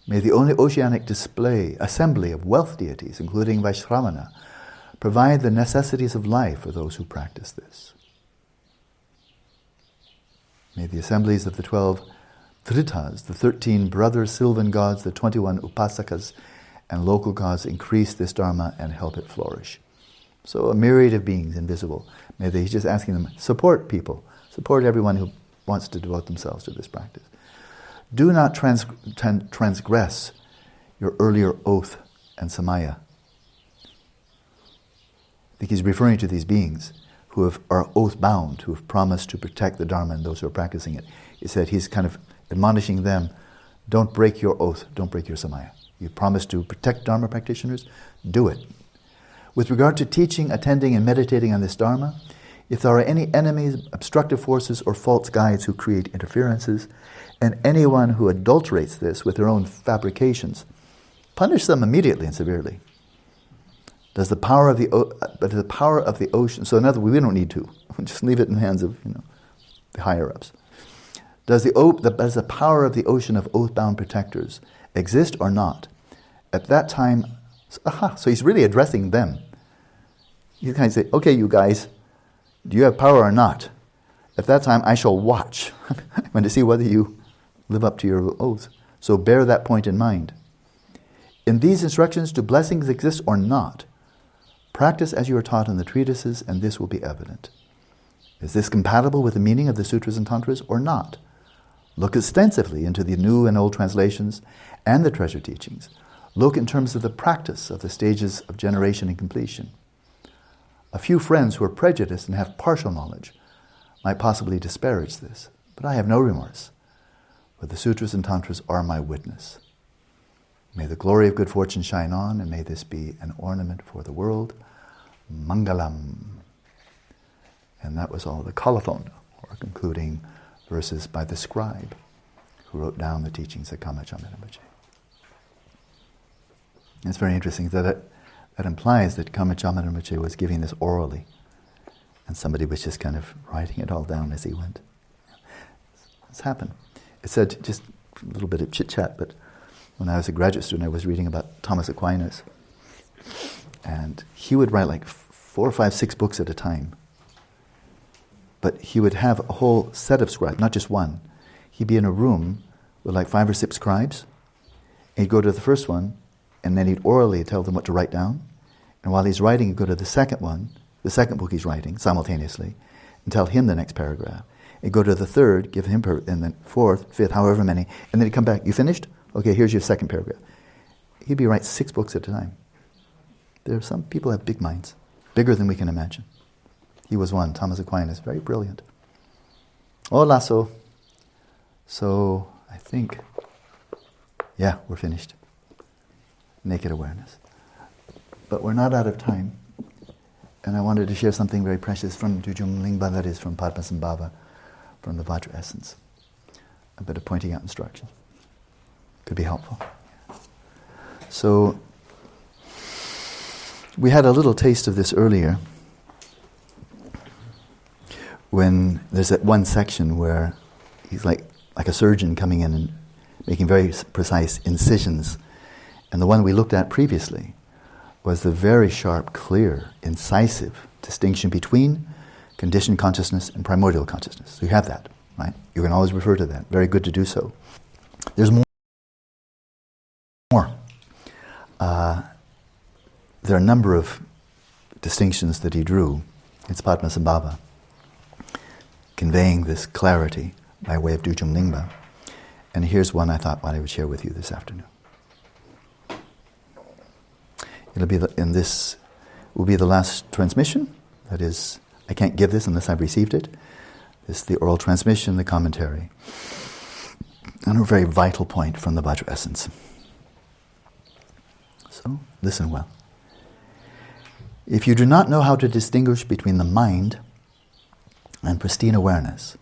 May the only oceanic assembly of wealth deities, including Vaishravana, provide the necessities of life for those who practice this. May the assemblies of the 12 Dhritas, the 13 brother Sylvan gods, the 21 Upasakas, and local gods increase this Dharma and help it flourish. So a myriad of beings invisible. May they, he's just asking them, support people, support everyone who wants to devote themselves to this practice. Do not transgress your earlier oath and samaya. I think he's referring to these beings who are oath-bound, who have promised to protect the Dharma and those who are practicing it. He said he's kind of admonishing them, don't break your oath, don't break your samaya. You promised to protect Dharma practitioners, do it. With regard to teaching, attending, and meditating on this Dharma, if there are any enemies, obstructive forces, or false guides who create interferences, and anyone who adulterates this with their own fabrications, punish them immediately and severely. Does the power of the ocean, so in other words, we don't need to, just leave it in the hands of the higher-ups. Does the power of the ocean of oath-bound protectors exist or not? At that time, so he's really addressing them. He's kind of say, okay, you guys, do you have power or not? At that time, I shall watch. I'm going to see whether you live up to your oath. So bear that point in mind. In these instructions, do blessings exist or not? Practice as you are taught in the treatises, and this will be evident. Is this compatible with the meaning of the sutras and tantras or not? Look extensively into the new and old translations and the treasure teachings. Look in terms of the practice of the stages of generation and completion. A few friends who are prejudiced and have partial knowledge might possibly disparage this, but I have no remorse, for the sutras and tantras are my witness. May the glory of good fortune shine on, and may this be an ornament for the world. Mangalam. And that was all the colophon, or concluding verses by the scribe who wrote down the teachings of Karma Chagmé. It's very interesting that implies that Karma Chagmé was giving this orally, and somebody was just kind of writing it all down as he went. It's happened. It said, just a little bit of chit-chat, but when I was a graduate student, I was reading about Thomas Aquinas, and he would write like 4 or 5, 6 books at a time. But he would have a whole set of scribes, not just one. He'd be in a room with like 5 or 6 scribes, and he'd go to the first one, and then he'd orally tell them what to write down. And while he's writing, he'd go to the second one, the second book he's writing, simultaneously, and tell him the next paragraph. He'd go to the third, give him, and then fourth, fifth, however many, and then he'd come back, you finished? Okay, here's your second paragraph. He'd be writing 6 books at a time. There are some people who have big minds, bigger than we can imagine. He was one, Thomas Aquinas, very brilliant. Hola, so I think, yeah, we're finished. Naked awareness. But we're not out of time. And I wanted to share something very precious from Dujum Lingpa, that is from Padmasambhava, from the Vajra essence. A bit of pointing out instruction. Could be helpful. So, we had a little taste of this earlier, when there's that one section where he's like a surgeon coming in and making very precise incisions. And the one we looked at previously was the very sharp, clear, incisive distinction between conditioned consciousness and primordial consciousness. So you have that, right? You can always refer to that. Very good to do so. There's more. There are a number of distinctions that he drew, It's Padmasambhava, conveying this clarity by way of Dujung Lingpa. And here's one I thought I would share with you this afternoon. This will be the last transmission. That is, I can't give this unless I've received it. This is the oral transmission, the commentary, and a very vital point from the Vajra essence. So, listen well. If you do not know how to distinguish between the mind and pristine awareness,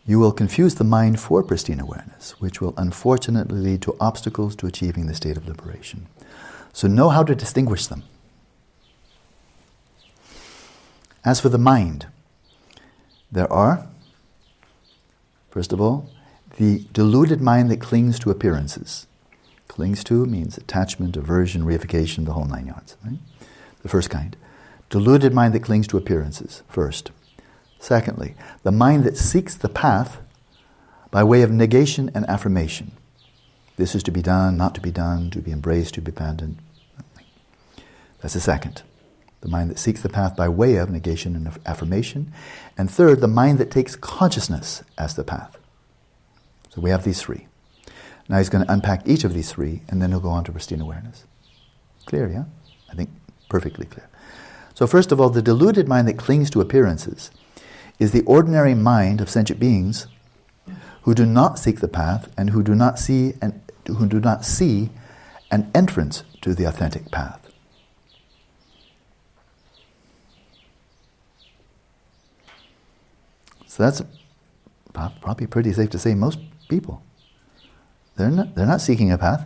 you will confuse the mind for pristine awareness, which will unfortunately lead to obstacles to achieving the state of liberation. So know how to distinguish them. As for the mind, there are, first of all, the deluded mind that clings to appearances. Clings to means attachment, aversion, reification, the whole 9 yards. Right? The first kind. Deluded mind that clings to appearances, first. Secondly, the mind that seeks the path by way of negation and affirmation. This is to be done, not to be done, to be embraced, to be abandoned. That's the second. The mind that seeks the path by way of negation and affirmation. And third, the mind that takes consciousness as the path. So we have these three. Now he's going to unpack each of these three, and then he'll go on to pristine awareness. Clear, yeah? I think perfectly clear. So first of all, the deluded mind that clings to appearances is the ordinary mind of sentient beings who do not seek the path and who do not see an entrance to the authentic path. So that's probably pretty safe to say most people. They're not seeking a path,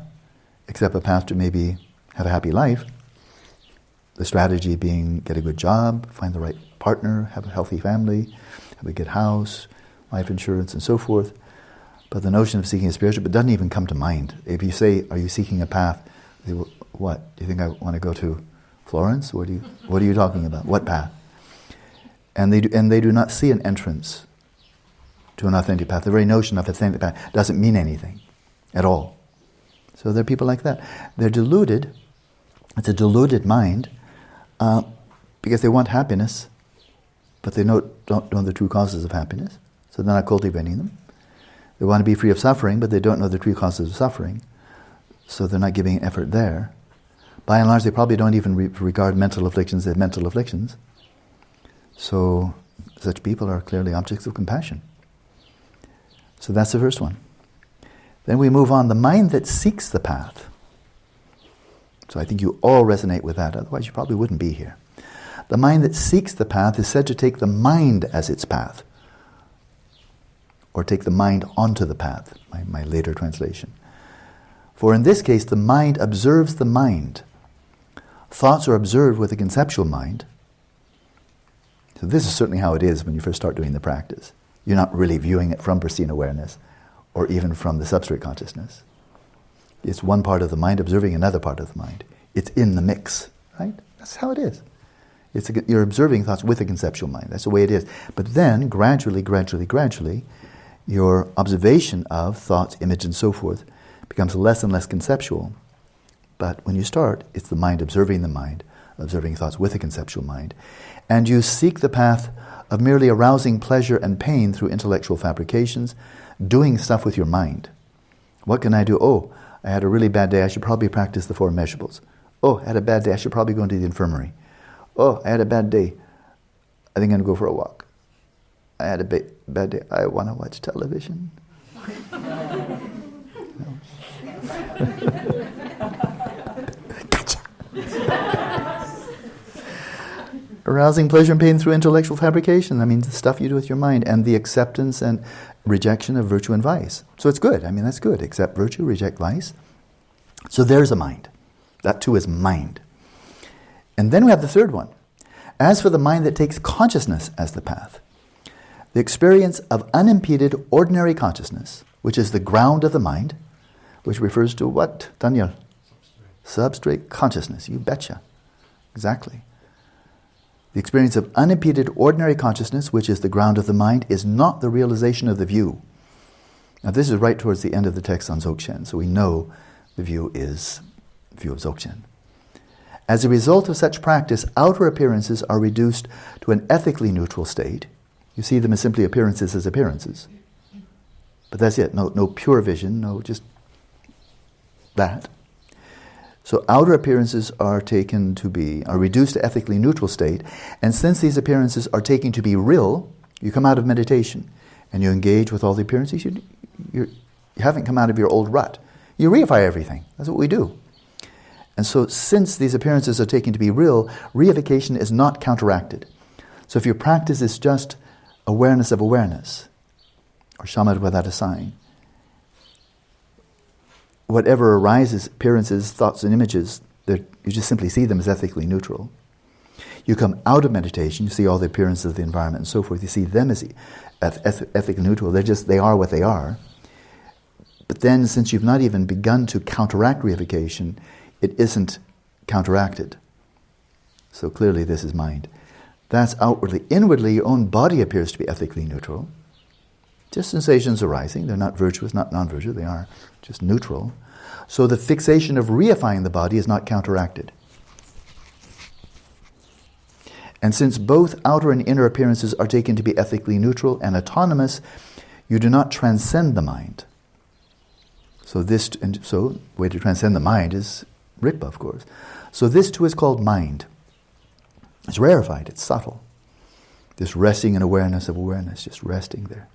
except a path to maybe have a happy life. The strategy being get a good job, find the right partner, have a healthy family, have a good house, life insurance, and so forth. But the notion of seeking a spiritual, but doesn't even come to mind. If you say, "Are you seeking a path?" They say, "What? Do you think I want to go to Florence? What are you talking about? What path?" And they do not see an entrance to an authentic path. The very notion of authentic path doesn't mean anything at all. So there are people like that. They're deluded. It's a deluded mind because they want happiness, but they don't know the true causes of happiness, so they're not cultivating them. They want to be free of suffering, but they don't know the true causes of suffering, so they're not giving effort there. By and large, they probably don't even regard mental afflictions as mental afflictions. So such people are clearly objects of compassion. So that's the first one. Then we move on, the mind that seeks the path. So I think you all resonate with that, otherwise you probably wouldn't be here. The mind that seeks the path is said to take the mind as its path, or take the mind onto the path, my later translation. For in this case, the mind observes the mind. Thoughts are observed with a conceptual mind. So this is certainly how it is when you first start doing the practice. You're not really viewing it from pristine awareness, or even from the substrate consciousness. It's one part of the mind observing another part of the mind. It's in the mix, right? That's how it is. You're observing thoughts with a conceptual mind. That's the way it is. But then, gradually, your observation of thoughts, image, and so forth becomes less and less conceptual. But when you start, it's the mind, observing thoughts with a conceptual mind. And you seek the path of merely arousing pleasure and pain through intellectual fabrications, doing stuff with your mind. What can I do? Oh, I had a really bad day. I should probably practice the 4 immeasurables. Oh, I had a bad day. I should probably go into the infirmary. Oh, I had a bad day. I think I'm going to go for a walk. I had a bad day. I want to watch television. Gotcha. Arousing pleasure and pain through intellectual fabrication. I mean, the stuff you do with your mind, and the acceptance and rejection of virtue and vice. So it's good. I mean, that's good. Accept virtue, reject vice. So there's a mind. That too is mind. And then we have the third one. As for the mind that takes consciousness as the path, the experience of unimpeded ordinary consciousness, which is the ground of the mind, which refers to what, Daniel? Substrate consciousness. You betcha. Exactly. The experience of unimpeded ordinary consciousness, which is the ground of the mind, is not the realization of the view. Now this is right towards the end of the text on Dzogchen, so we know the view is the view of Dzogchen. As a result of such practice, outer appearances are reduced to an ethically neutral state. You see them as simply appearances as appearances. But that's it. No pure vision, no just that. So outer appearances are reduced to ethically neutral state, and since these appearances are taken to be real, you come out of meditation and you engage with all the appearances. You haven't come out of your old rut. You reify everything. That's what we do. And so since these appearances are taken to be real, reification is not counteracted. So if your practice is just awareness of awareness, or shamatha without a sign, whatever arises, appearances, thoughts and images, you just simply see them as ethically neutral. You come out of meditation, you see all the appearances of the environment and so forth, you see them as ethically neutral. They are what they are. But then, since you've not even begun to counteract reification, it isn't counteracted. So clearly this is mind. That's outwardly. Inwardly, your own body appears to be ethically neutral. Just sensations arising. They're not virtuous, not non-virtuous. They are just neutral. So the fixation of reifying the body is not counteracted. And since both outer and inner appearances are taken to be ethically neutral and autonomous, you do not transcend the mind. So the way to transcend the mind is Rigpa, of course. So this too is called mind. It's rarefied, it's subtle. This resting in awareness of awareness, just resting there.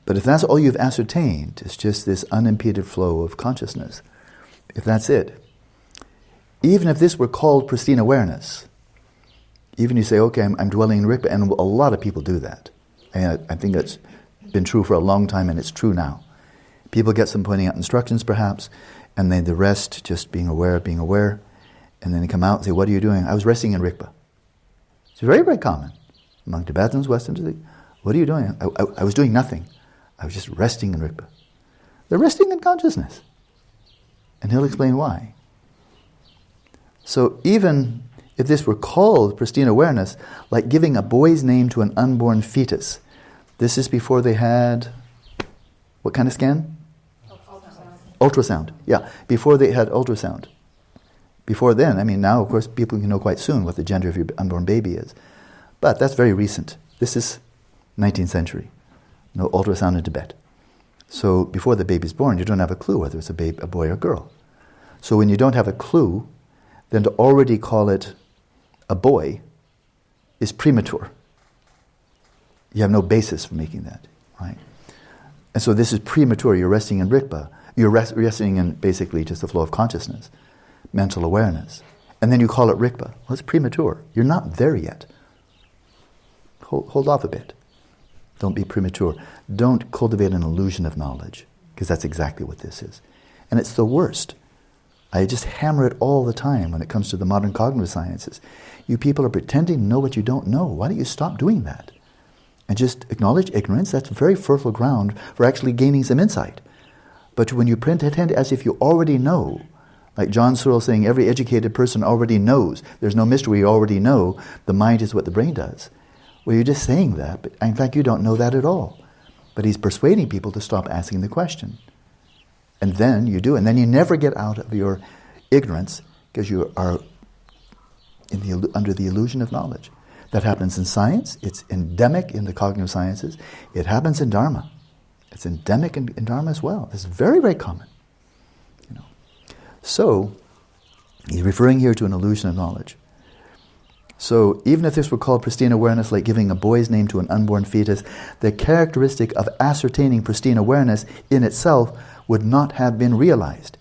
But if that's all you've ascertained, it's just this unimpeded flow of consciousness. If that's it, even if this were called pristine awareness, even you say, okay, I'm dwelling in Rigpa, and a lot of people do that. And I think that's been true for a long time, and it's true now. People get some pointing out instructions, perhaps, and then the rest just being aware, and then they come out and say, what are you doing? I was resting in Rigpa. It's very, very common among Tibetans, Westerners. What are you doing? I was doing nothing. I was just resting in Rigpa. They're resting in consciousness. And he'll explain why. So even if this were called pristine awareness, like giving a boy's name to an unborn fetus, this is before they had, what kind of scan? Ultrasound. Yeah, before they had ultrasound. Before then, now of course people can know quite soon what the gender of your unborn baby is. But that's very recent. This is 19th century. No ultrasound in Tibet. So before the baby's born, you don't have a clue whether it's a boy or girl. So when you don't have a clue, then to already call it a boy is premature. You have no basis for making that, right? And so this is premature. You're resting in Rigpa. You're resting in basically just the flow of consciousness, mental awareness. And then you call it Rigpa. Well, it's premature. You're not there yet. Hold off a bit. Don't be premature. Don't cultivate an illusion of knowledge, because that's exactly what this is. And it's the worst. I just hammer it all the time when it comes to the modern cognitive sciences. You people are pretending to know what you don't know. Why don't you stop doing that? And just acknowledge ignorance. That's very fertile ground for actually gaining some insight. But when you pretend as if you already know, like John Searle saying, every educated person already knows. There's no mystery, you already know. The mind is what the brain does. Well, you're just saying that, but in fact you don't know that at all. But he's persuading people to stop asking the question. And then you do, and then you never get out of your ignorance because you are under the illusion of knowledge. That happens in science, it's endemic in the cognitive sciences, it happens in Dharma. It's endemic in Dharma as well. It's very, very common. So, he's referring here to an illusion of knowledge. So, even if this were called pristine awareness, like giving a boy's name to an unborn fetus, the characteristic of ascertaining pristine awareness in itself would not have been realized.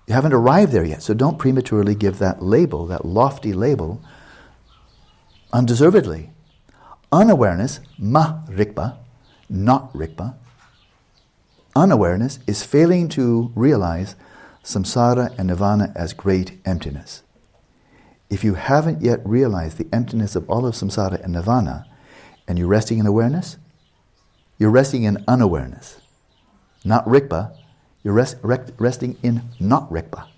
You haven't arrived there yet, so don't prematurely give that label, that lofty label, undeservedly. Unawareness, ma-rikpa, not rikpa. Unawareness is failing to realize samsara and nirvana as great emptiness. If you haven't yet realized the emptiness of all of samsara and nirvana, and you're resting in awareness, you're resting in unawareness. Not rikpa, you're resting in not rikpa.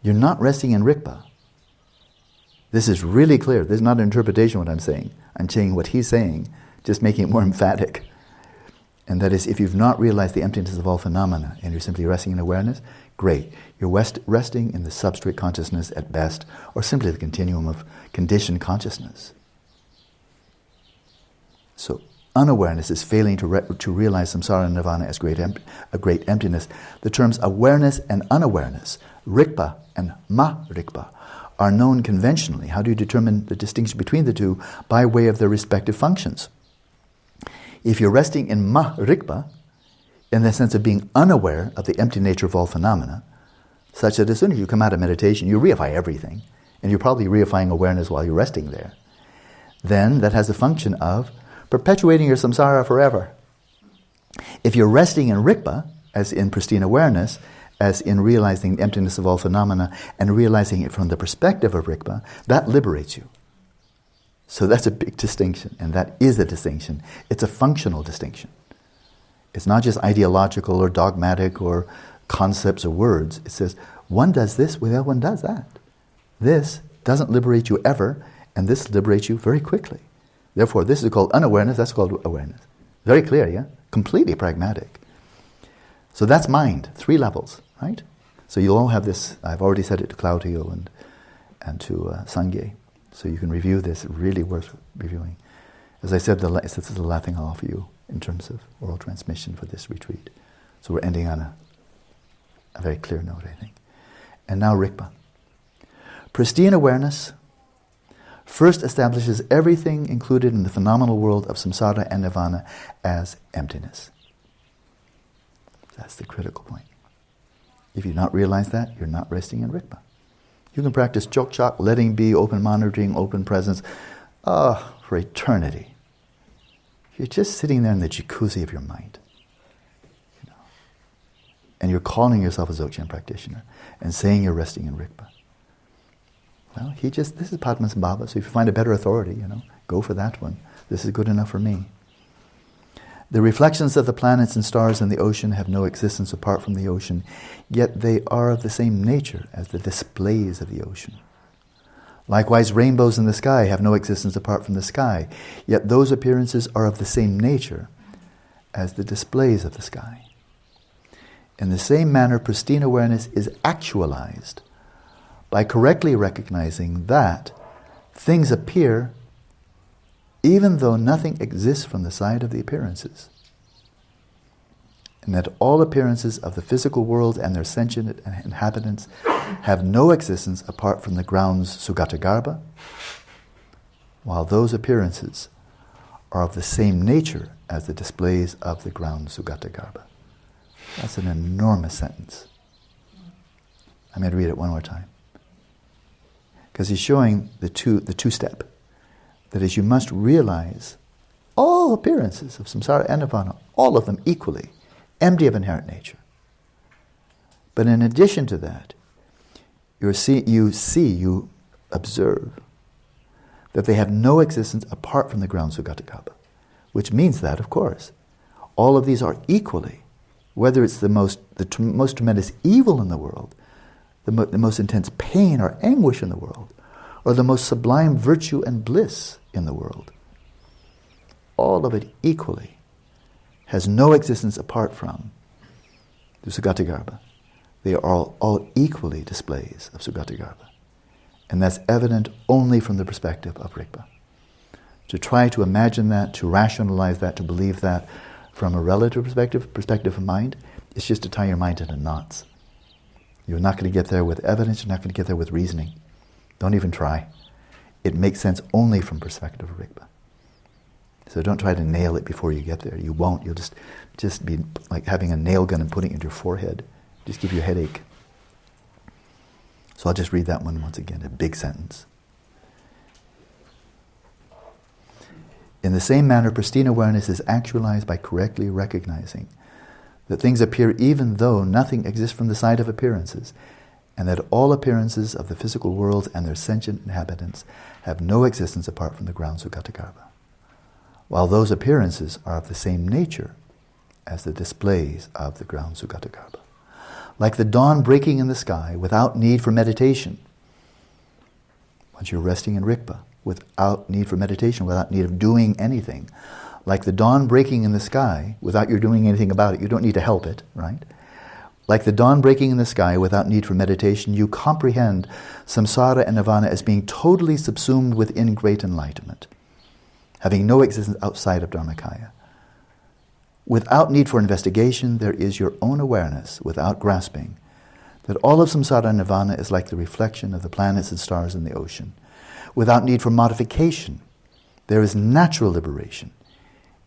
You're not resting in rikpa. This is really clear. This is not an interpretation of what I'm saying. I'm saying what he's saying, just making it more emphatic. And that is, if you've not realized the emptiness of all phenomena and you're simply resting in awareness, great. You're resting in the substrate consciousness at best, or simply the continuum of conditioned consciousness. So unawareness is failing to realize samsara and nirvana as a great emptiness. The terms awareness and unawareness, rikpa and ma-rikpa, are known conventionally. How do you determine the distinction between the two? By way of their respective functions. If you're resting in ma-rikpa, in the sense of being unaware of the empty nature of all phenomena, such that as soon as you come out of meditation, you reify everything, and you're probably reifying awareness while you're resting there, then that has the function of perpetuating your samsara forever. If you're resting in rikpa, as in pristine awareness, as in realizing the emptiness of all phenomena and realizing it from the perspective of rikpa, that liberates you. So that's a big distinction, and that is a distinction. It's a functional distinction. It's not just ideological or dogmatic or concepts or words. It says, one does this, well, one does that. This doesn't liberate you ever, and this liberates you very quickly. Therefore, this is called unawareness, that's called awareness. Very clear, yeah? Completely pragmatic. So that's mind, 3 levels, right? So you'll all have this. I've already said it to Claudio and to Sangye. So you can review this, really worth reviewing. As I said, this is the last thing I'll offer you in terms of oral transmission for this retreat. So we're ending on a very clear note, I think. And now Rikpa. Pristine awareness first establishes everything included in the phenomenal world of samsara and nirvana as emptiness. That's the critical point. If you not realize that, you're not resting in Rikpa. You can practice chok-chok, letting be, open monitoring, open presence, for eternity. You're just sitting there in the jacuzzi of your mind. You know. And you're calling yourself a Dzogchen practitioner and saying you're resting in Rikpa. Well, this is Padmasambhava, so if you find a better authority, go for that one. This is good enough for me. The reflections of the planets and stars in the ocean have no existence apart from the ocean, yet they are of the same nature as the displays of the ocean. Likewise, rainbows in the sky have no existence apart from the sky, yet those appearances are of the same nature as the displays of the sky. In the same manner, pristine awareness is actualized by correctly recognizing that things appear even though nothing exists from the side of the appearances, and that all appearances of the physical world and their sentient inhabitants have no existence apart from the grounds Sugatagarbha, while those appearances are of the same nature as the displays of the grounds Sugatagarbha. That's an enormous sentence. I'm going to read it one more time. Because he's showing the two-step. That is, you must realize all appearances of samsara and nirvana, all of them equally, empty of inherent nature. But in addition to that, you observe that they have no existence apart from the ground Sugatagarbha, which means that, of course, all of these are equally, whether it's the most tremendous evil in the world, the most intense pain or anguish in the world, or the most sublime virtue and bliss in the world. All of it equally has no existence apart from the Sugatagarbha. They are all equally displays of Sugatagarbha. And that's evident only from the perspective of Rikpa. To try to imagine that, to rationalize that, to believe that from a relative perspective of mind, it's just to tie your mind into knots. You're not going to get there with evidence, you're not going to get there with reasoning. Don't even try. It makes sense only from perspective of Rikpa. So don't try to nail it before you get there. You won't. You'll just be like having a nail gun and putting it into your forehead. Just give you a headache. So I'll just read that one once again, a big sentence. In the same manner, pristine awareness is actualized by correctly recognizing that things appear even though nothing exists from the side of appearances, and that all appearances of the physical world and their sentient inhabitants have no existence apart from the ground Sugatagarbha, while those appearances are of the same nature as the displays of the ground Sugatagarbha. Like the dawn breaking in the sky without need for meditation, once you're resting in Rikpa, without need for meditation, without need of doing anything, Like the dawn breaking in the sky without you doing anything about it. You don't need to help it, right? Like the dawn breaking in the sky without need for meditation, you comprehend samsara and nirvana as being totally subsumed within great enlightenment, having no existence outside of Dharmakaya. Without need for investigation, there is your own awareness, without grasping, that all of samsara and nirvana is like the reflection of the planets and stars in the ocean. Without need for modification, there is natural liberation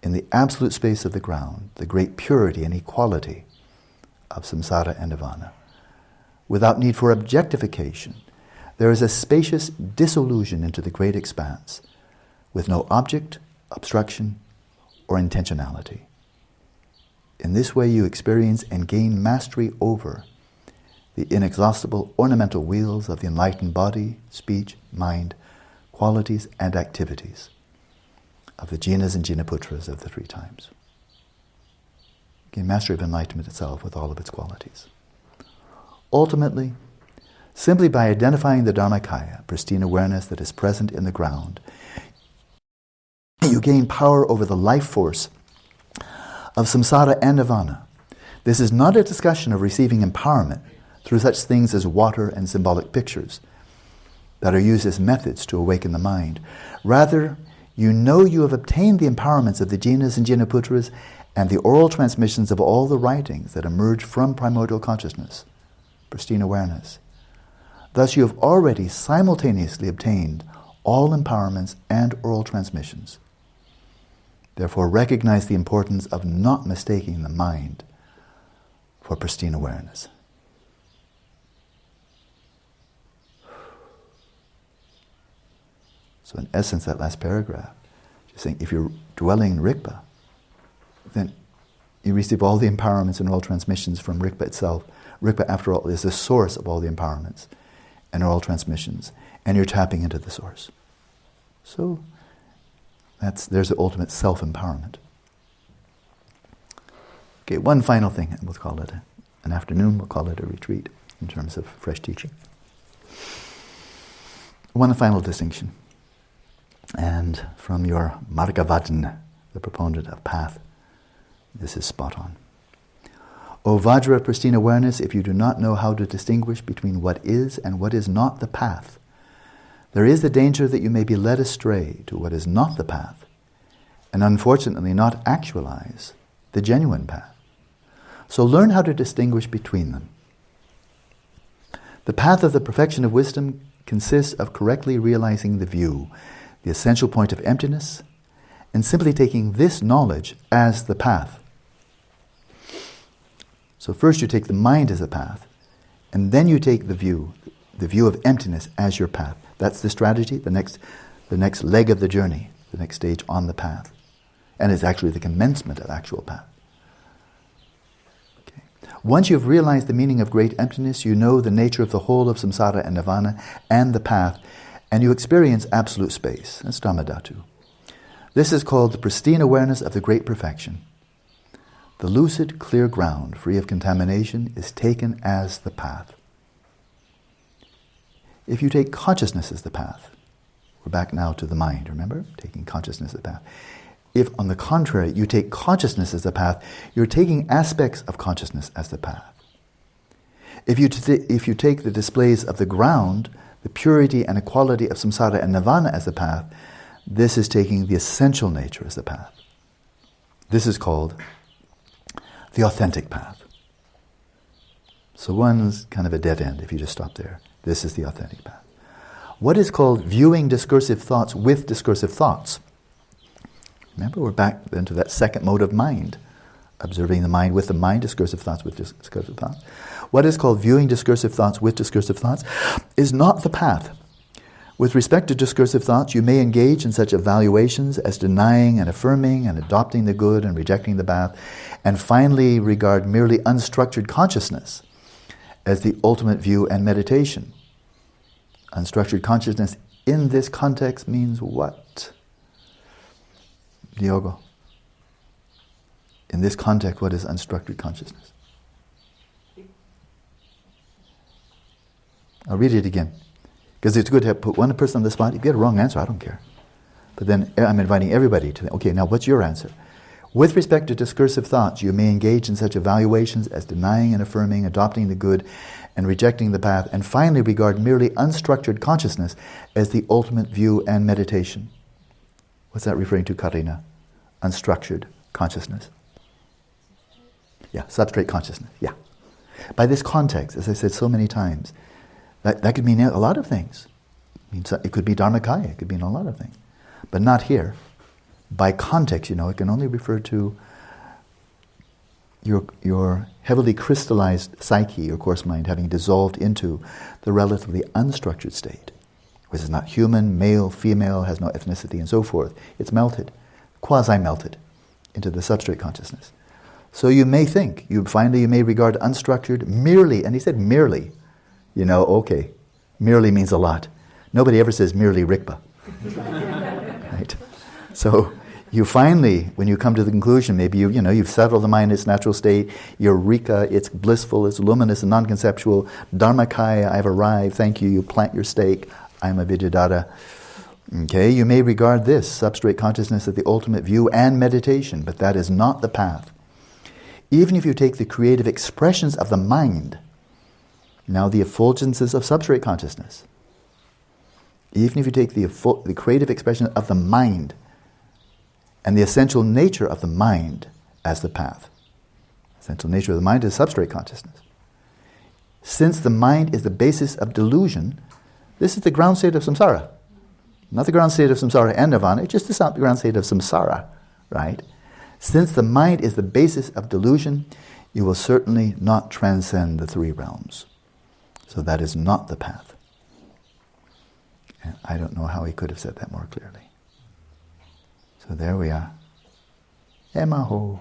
in the absolute space of the ground, the great purity and equality of samsara and nirvana. Without need for objectification, there is a spacious dissolution into the great expanse, with no object, obstruction, or intentionality. In this way you experience and gain mastery over the inexhaustible ornamental wheels of the enlightened body, speech, mind, qualities, and activities of the Jinas and Jinaputras of the three times. Gain mastery of enlightenment itself with all of its qualities. Ultimately, simply by identifying the Dharmakaya, pristine awareness that is present in the ground, you gain power over the life force of samsara and nirvana. This is not a discussion of receiving empowerment through such things as water and symbolic pictures that are used as methods to awaken the mind. Rather, you know you have obtained the empowerments of the Jinas and Jinaputras and the oral transmissions of all the writings that emerge from primordial consciousness, pristine awareness. Thus you have already simultaneously obtained all empowerments and oral transmissions. Therefore recognize the importance of not mistaking the mind for pristine awareness. So in essence, that last paragraph, just saying, if you're dwelling in Rigpa, then you receive all the empowerments and all transmissions from Rigpa itself. Rigpa, after all, is the source of all the empowerments and all transmissions, and you're tapping into the source. So there's the ultimate self-empowerment. Okay, one final thing, and we'll call it an afternoon, we'll call it a retreat in terms of fresh teaching. One final distinction. And from your Margavatan, the proponent of path, this is spot on. O Vajra, pristine awareness, if you do not know how to distinguish between what is and what is not the path, there is the danger that you may be led astray to what is not the path, and unfortunately not actualize the genuine path. So learn how to distinguish between them. The path of the perfection of wisdom consists of correctly realizing the view, the essential point of emptiness, and simply taking this knowledge as the path. So first you take the mind as a path, and then you take the view of emptiness as your path. That's the strategy, the next leg of the journey, the next stage on the path. And it's actually the commencement of actual path. Okay. Once you've realized the meaning of great emptiness, you know the nature of the whole of samsara and nirvana and the path, and you experience absolute space. That's Dhammadhatu. This is called the pristine awareness of the great perfection. The lucid, clear ground, free of contamination, is taken as the path. If you take consciousness as the path, we're back now to the mind, remember? Taking consciousness as the path. If, on the contrary, you take consciousness as the path, you're taking aspects of consciousness as the path. If you take the displays of the ground, the purity and equality of samsara and nirvana as the path, this is taking the essential nature as the path. This is called the authentic path. So one's kind of a dead end if you just stop there. This is the authentic path. What is called viewing discursive thoughts with discursive thoughts? Remember, we're back into that second mode of mind. Observing the mind with the mind, discursive thoughts with discursive thoughts. What is called viewing discursive thoughts with discursive thoughts is not the path. With respect to discursive thoughts, you may engage in such evaluations as denying and affirming and adopting the good and rejecting the bad, and finally regard merely unstructured consciousness as the ultimate view and meditation. Unstructured consciousness in this context means what? Diogo. In this context, what is unstructured consciousness? I'll read it again, because it's good to put one person on the spot. If you get a wrong answer, I don't care. But then I'm inviting everybody to, okay, now what's your answer? With respect to discursive thoughts, you may engage in such evaluations as denying and affirming, adopting the good and rejecting the path, and finally regard merely unstructured consciousness as the ultimate view and meditation. What's that referring to, Karina? Unstructured consciousness. Yeah, substrate consciousness, yeah. By this context, as I said so many times, that could mean a lot of things. It could be Dharmakaya, it could mean a lot of things. But not here. By context, it can only refer to your heavily crystallized psyche, your coarse mind, having dissolved into the relatively unstructured state, which is not human, male, female, has no ethnicity, and so forth. It's melted, quasi-melted, into the substrate consciousness. So you may think, you may regard unstructured merely, and he said merely, okay, merely means a lot. Nobody ever says merely Rigpa. Right? So you finally, when you come to the conclusion, maybe you've settled the mind in its natural state, eureka, it's blissful, it's luminous and non-conceptual, Dharmakaya, I've arrived, thank you, you plant your stake, I'm a Vidyadhara. Okay, you may regard this substrate consciousness as the ultimate view and meditation, but that is not the path. Even if you take the creative expressions of the mind, now the effulgences of substrate consciousness, even if you take the creative expression of the mind and the essential nature of the mind as the path. Essential nature of the mind is substrate consciousness. Since the mind is the basis of delusion, this is the ground state of samsara. Not the ground state of samsara and nirvana, it's just the ground state of samsara, right? Since the mind is the basis of delusion, you will certainly not transcend the three realms. So that is not the path. And I don't know how he could have said that more clearly. So there we are. Emaho.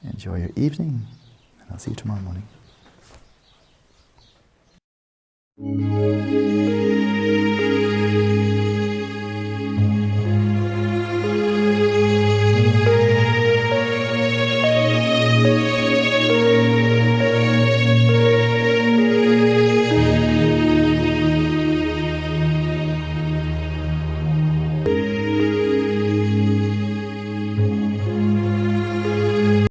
Enjoy your evening, and I'll see you tomorrow morning.